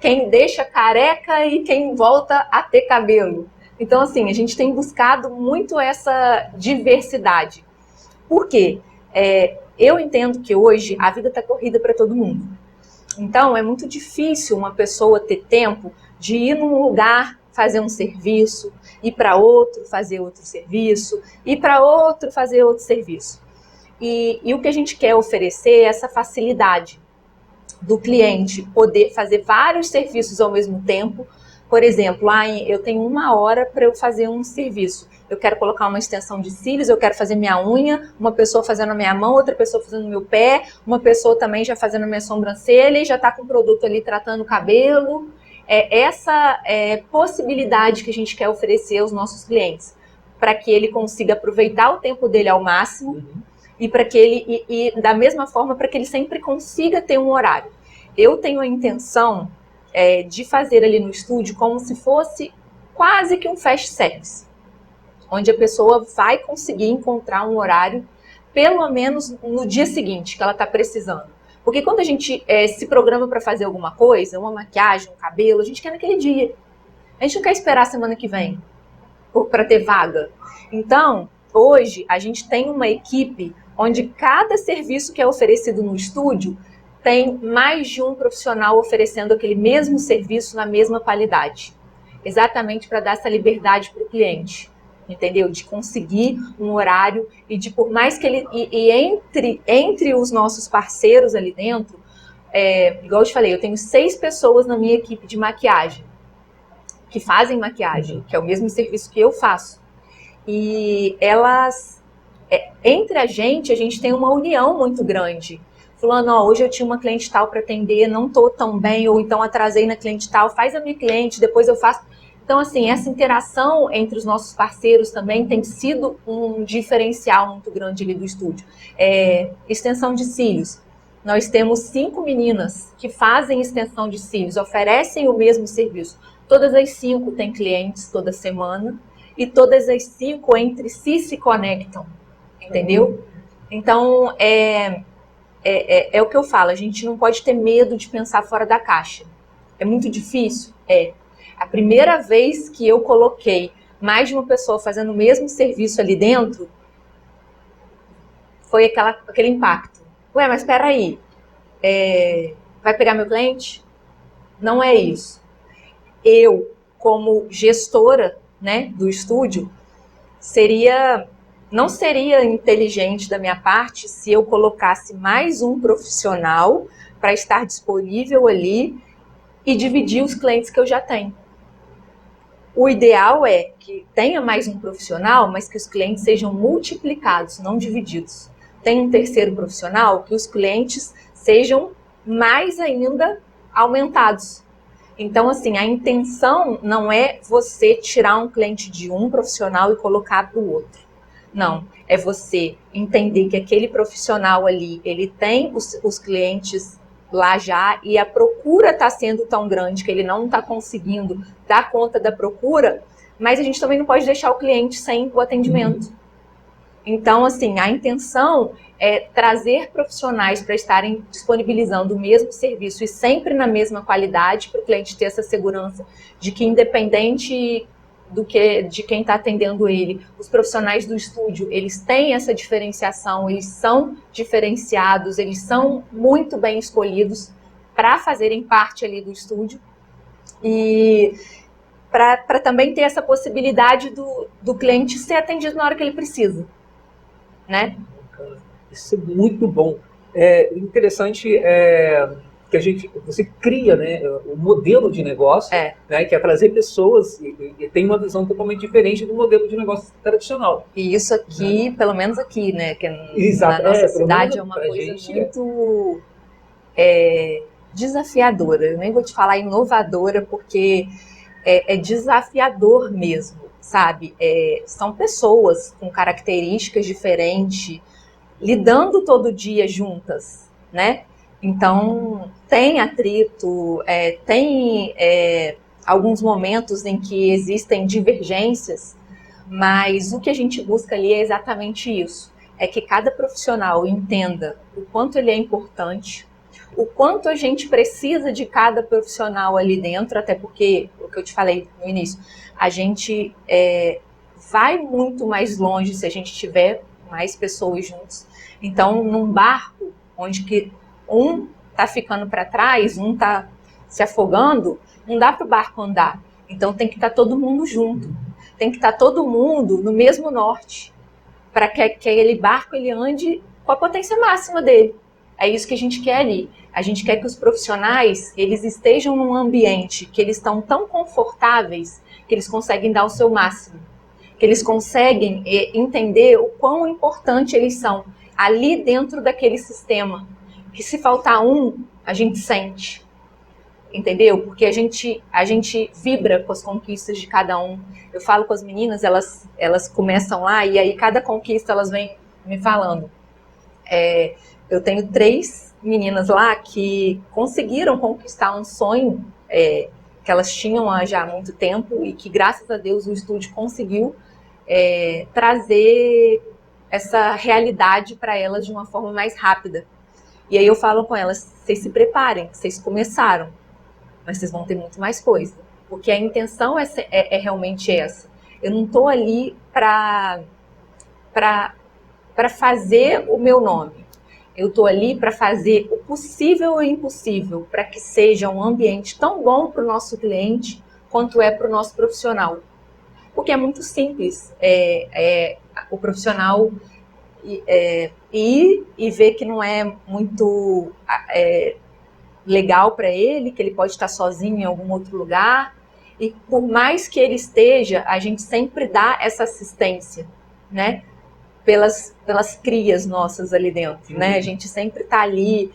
B: quem deixa careca e quem volta a ter cabelo. Então, assim, a gente tem buscado muito essa diversidade. Por quê? Eu entendo que hoje a vida está corrida para todo mundo. Então, é muito difícil uma pessoa ter tempo de ir num lugar fazer um serviço, ir para outro fazer outro serviço, ir para outro fazer outro serviço. E o que a gente quer oferecer é essa facilidade do cliente poder fazer vários serviços ao mesmo tempo. Por exemplo, eu tenho 1 hora para eu fazer um serviço. Eu quero colocar uma extensão de cílios, eu quero fazer minha unha, uma pessoa fazendo a minha mão, outra pessoa fazendo o meu pé, uma pessoa também já fazendo a minha sobrancelha e já está com o produto ali tratando o cabelo. Essa possibilidade que a gente quer oferecer aos nossos clientes, para que ele consiga aproveitar o tempo dele ao máximo e para que ele, e da mesma forma, para que ele sempre consiga ter um horário. Eu tenho a intenção de fazer ali no estúdio como se fosse quase que um fast service, onde a pessoa vai conseguir encontrar um horário, pelo menos no dia seguinte, que ela está precisando. Porque quando a gente se programa para fazer alguma coisa, uma maquiagem, um cabelo, a gente quer naquele dia. A gente não quer esperar a semana que vem para ter vaga. Então, hoje, a gente tem uma equipe onde cada serviço que é oferecido no estúdio tem mais de um profissional oferecendo aquele mesmo serviço na mesma qualidade. Exatamente para dar essa liberdade para o cliente. Entendeu? De conseguir um horário e de, por mais que ele... entre os nossos parceiros ali dentro, igual eu te falei, eu tenho 6 pessoas na minha equipe de maquiagem, que fazem maquiagem, que é o mesmo serviço que eu faço. E elas... entre a gente tem uma união muito grande. Falando, hoje eu tinha uma cliente tal para atender, não estou tão bem, ou então atrasei na cliente tal, faz a minha cliente, depois eu faço... Então, assim, essa interação entre os nossos parceiros também tem sido um diferencial muito grande ali do estúdio. Extensão de cílios. Nós temos 5 meninas que fazem extensão de cílios, oferecem o mesmo serviço. Todas as 5 têm clientes toda semana e todas as 5 entre si se conectam, entendeu? Então, é o que eu falo, a gente não pode ter medo de pensar fora da caixa. É muito difícil? A primeira vez que eu coloquei mais de uma pessoa fazendo o mesmo serviço ali dentro, foi aquele impacto. Ué, mas espera aí, vai pegar meu cliente? Não é isso. Eu, como gestora, né, do estúdio, não seria inteligente da minha parte se eu colocasse mais um profissional para estar disponível ali e dividir os clientes que eu já tenho. O ideal é que tenha mais um profissional, mas que os clientes sejam multiplicados, não divididos. Tem um terceiro profissional, que os clientes sejam mais ainda aumentados. Então, assim, a intenção não é você tirar um cliente de um profissional e colocar para o outro. Não, é você entender que aquele profissional ali, ele tem os clientes lá já e a procura está sendo tão grande que ele não está conseguindo dar conta da procura, mas a gente também não pode deixar o cliente sem o atendimento. Então, assim, a intenção é trazer profissionais para estarem disponibilizando o mesmo serviço e sempre na mesma qualidade, para o cliente ter essa segurança de que, independente de quem está atendendo ele, os profissionais do estúdio, eles têm essa diferenciação, eles são diferenciados, eles são muito bem escolhidos para fazerem parte ali do estúdio. E para também ter essa possibilidade do cliente ser atendido na hora que ele precisa. Né?
A: Isso é muito bom. Interessante que você cria, né, o modelo de negócio, né, que é trazer pessoas e tem uma visão totalmente diferente do modelo de negócio tradicional.
B: E isso aqui, pelo menos aqui, né, que
A: Exato.
B: na nossa cidade é uma coisa muito desafiadora. Eu nem vou te falar inovadora, porque é desafiador mesmo. Sabe, são pessoas com características diferentes, lidando todo dia juntas, né? Então, tem atrito, tem alguns momentos em que existem divergências, mas o que a gente busca ali é exatamente isso, é que cada profissional entenda o quanto ele é importante, o quanto a gente precisa de cada profissional ali dentro, até porque, o que eu te falei no início, a gente vai muito mais longe se a gente tiver mais pessoas juntos. Então, num barco onde que um está ficando para trás, um está se afogando, não dá para o barco andar. Então, tem que estar todo mundo junto. Tem que estar todo mundo no mesmo norte, para que aquele barco ele ande com a potência máxima dele. É isso que a gente quer ali. A gente quer que os profissionais eles estejam num ambiente que eles estão tão confortáveis que eles conseguem dar o seu máximo, que eles conseguem entender o quão importante eles são ali dentro daquele sistema, que se faltar um, a gente sente, entendeu? Porque a gente vibra com as conquistas de cada um. Eu falo com as meninas, elas começam lá e aí cada conquista elas vêm me falando. Eu tenho 3 meninas lá que conseguiram conquistar um sonho que elas tinham já há muito tempo e que, graças a Deus, o estúdio conseguiu trazer essa realidade para elas de uma forma mais rápida. E aí eu falo com elas, vocês se preparem, vocês começaram, mas vocês vão ter muito mais coisa. Porque a intenção é realmente essa. Eu não estou ali para fazer o meu nome. Eu estou ali para fazer o possível e o impossível para que seja um ambiente tão bom para o nosso cliente quanto é para o nosso profissional. Porque é muito simples. O profissional ir e ver que não é muito legal para ele, que ele pode estar sozinho em algum outro lugar. E por mais que ele esteja, a gente sempre dá essa assistência, né? Pelas crias nossas ali dentro, né? A gente sempre está ali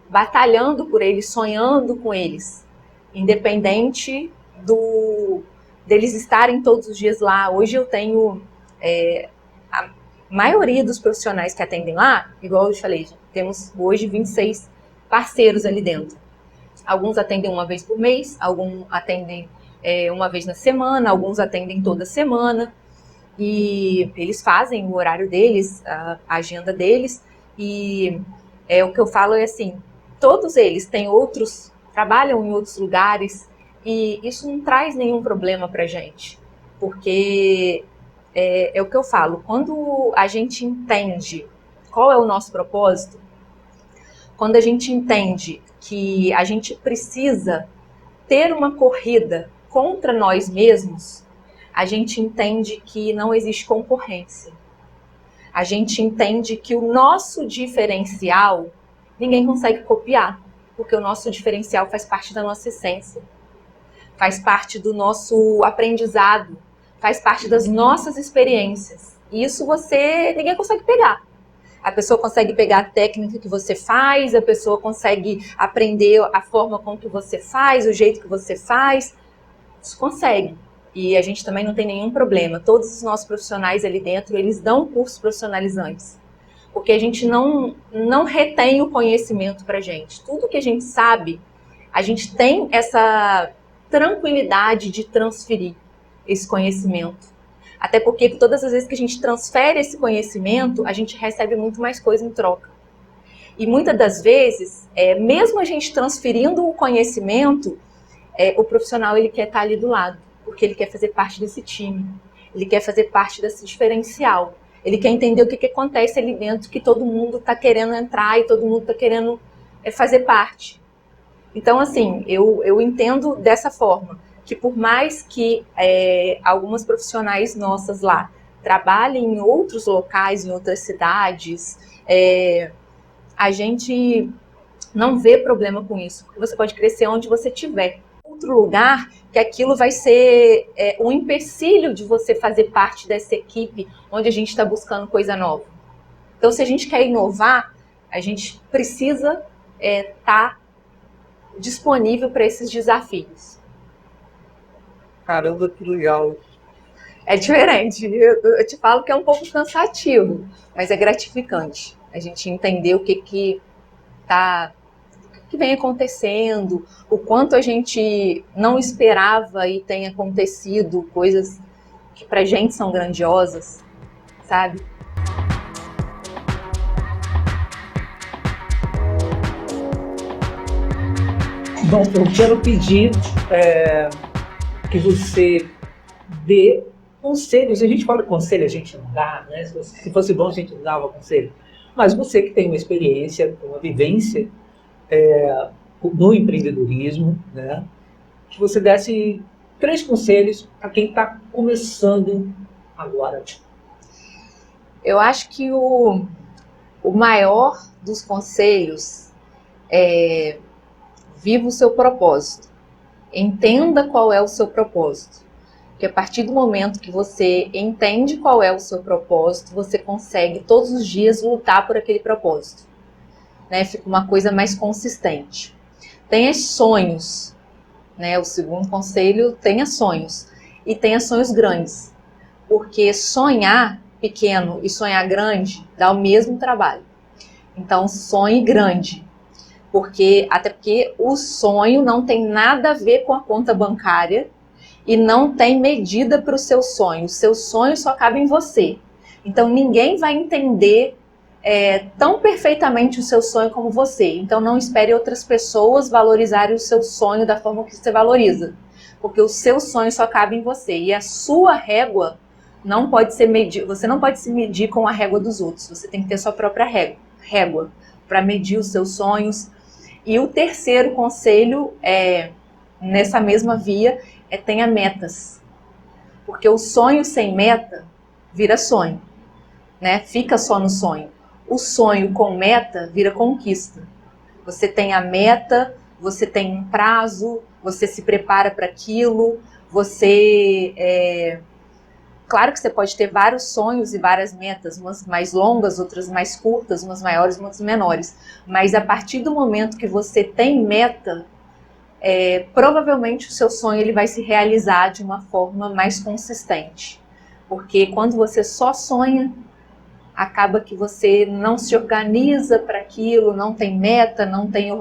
B: batalhando por eles, sonhando com eles, independente deles estarem todos os dias lá. Hoje eu tenho a maioria dos profissionais que atendem lá, igual eu te falei, temos hoje 26 parceiros ali dentro. Alguns atendem uma vez por mês, alguns atendem uma vez na semana, alguns atendem toda semana. E eles fazem o horário deles, a agenda deles, e o que eu falo é assim, todos eles têm trabalham em outros lugares, e isso não traz nenhum problema pra gente, porque é o que eu falo, quando a gente entende qual é o nosso propósito, quando a gente entende que a gente precisa ter uma corrida contra nós mesmos, a gente entende que não existe concorrência. A gente entende que o nosso diferencial, ninguém consegue copiar, porque o nosso diferencial faz parte da nossa essência, faz parte do nosso aprendizado, faz parte das nossas experiências. E isso ninguém consegue pegar. A pessoa consegue pegar a técnica que você faz, a pessoa consegue aprender a forma com que você faz, o jeito que você faz. Isso consegue. E a gente também não tem nenhum problema. Todos os nossos profissionais ali dentro, eles dão cursos profissionalizantes. Porque a gente não retém o conhecimento pra gente. Tudo que a gente sabe, a gente tem essa tranquilidade de transferir esse conhecimento. Até porque todas as vezes que a gente transfere esse conhecimento, a gente recebe muito mais coisa em troca. E muitas das vezes, mesmo a gente transferindo o conhecimento, o profissional ele quer estar ali do lado, porque ele quer fazer parte desse time, ele quer fazer parte desse diferencial, ele quer entender o que acontece ali dentro, que todo mundo está querendo entrar e todo mundo está querendo fazer parte. Então, assim, eu entendo dessa forma, que por mais que algumas profissionais nossas lá trabalhem em outros locais, em outras cidades, a gente não vê problema com isso, porque você pode crescer onde você estiver. Outro lugar que aquilo vai ser um empecilho de você fazer parte dessa equipe onde a gente está buscando coisa nova. Então, se a gente quer inovar, a gente precisa estar disponível para esses desafios.
A: Caramba, que legal.
B: É diferente. Eu te falo que é um pouco cansativo, mas é gratificante. A gente entender o que vem acontecendo, o quanto a gente não esperava e tem acontecido, coisas que pra gente são grandiosas, sabe?
A: Bom, eu quero pedir que você dê conselhos. A gente fala conselho, a gente dá, né? Se fosse bom, a gente dava conselho. Mas você que tem uma experiência, uma vivência no empreendedorismo, né? Que você desse 3 conselhos para quem está começando agora.
B: Eu acho que o maior dos conselhos é: viva o seu propósito. Entenda qual é o seu propósito. Porque a partir do momento que você entende qual é o seu propósito, você consegue todos os dias lutar por aquele propósito. Né? Fica uma coisa mais consistente. Tenha sonhos. Né? O segundo conselho, tenha sonhos. E tenha sonhos grandes. Porque sonhar pequeno e sonhar grande dá o mesmo trabalho. Então, sonhe grande. Até porque o sonho não tem nada a ver com a conta bancária e não tem medida para o seu sonho. O seu sonho só cabe em você. Então, ninguém vai entender tão perfeitamente o seu sonho como você. Então, não espere outras pessoas valorizarem o seu sonho da forma que você valoriza. Porque o seu sonho só cabe em você. E a sua régua não pode ser medida. Você não pode se medir com a régua dos outros. Você tem que ter sua própria régua para medir os seus sonhos. E o terceiro conselho, nessa mesma via, tenha metas. Porque o sonho sem meta vira sonho, né? Fica só no sonho. O sonho com meta vira conquista. Você tem a meta, você tem um prazo, você se prepara para aquilo, Claro que você pode ter vários sonhos e várias metas, umas mais longas, outras mais curtas, umas maiores, umas menores. Mas a partir do momento que você tem meta, provavelmente o seu sonho ele vai se realizar de uma forma mais consistente. Porque quando você só sonha, acaba que você não se organiza para aquilo, não tem meta, não tem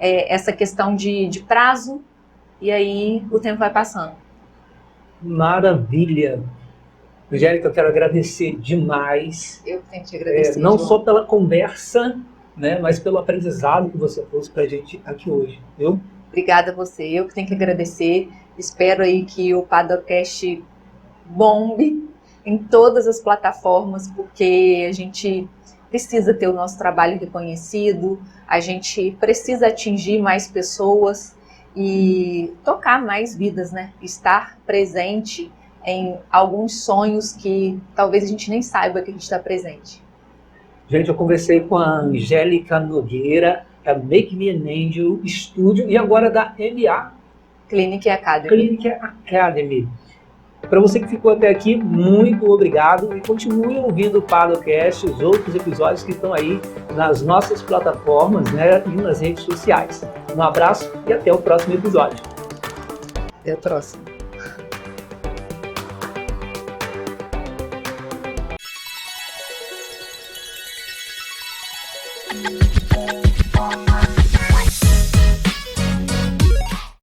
B: essa questão de prazo, e aí o tempo vai passando.
A: Maravilha! Angélica, eu quero agradecer demais.
B: Eu tenho que agradecer.
A: Não só pela conversa, né, mas pelo aprendizado que você trouxe para a gente aqui hoje, viu?
B: Obrigada a você, eu que tenho que agradecer. Espero aí que o Padocast bombe em todas as plataformas, porque a gente precisa ter o nosso trabalho reconhecido, a gente precisa atingir mais pessoas e tocar mais vidas, né? Estar presente em alguns sonhos que talvez a gente nem saiba que a gente está presente.
A: Gente, eu conversei com a Angélica Nogueira, da Make Me an Angel Studio e agora da MA
B: Clinic Academy.
A: Clinic Academy. Para você que ficou até aqui, muito obrigado e continue ouvindo o Paddlecast, os outros episódios que estão aí nas nossas plataformas, né, e nas redes sociais. Um abraço e até o próximo episódio.
B: Até a próxima.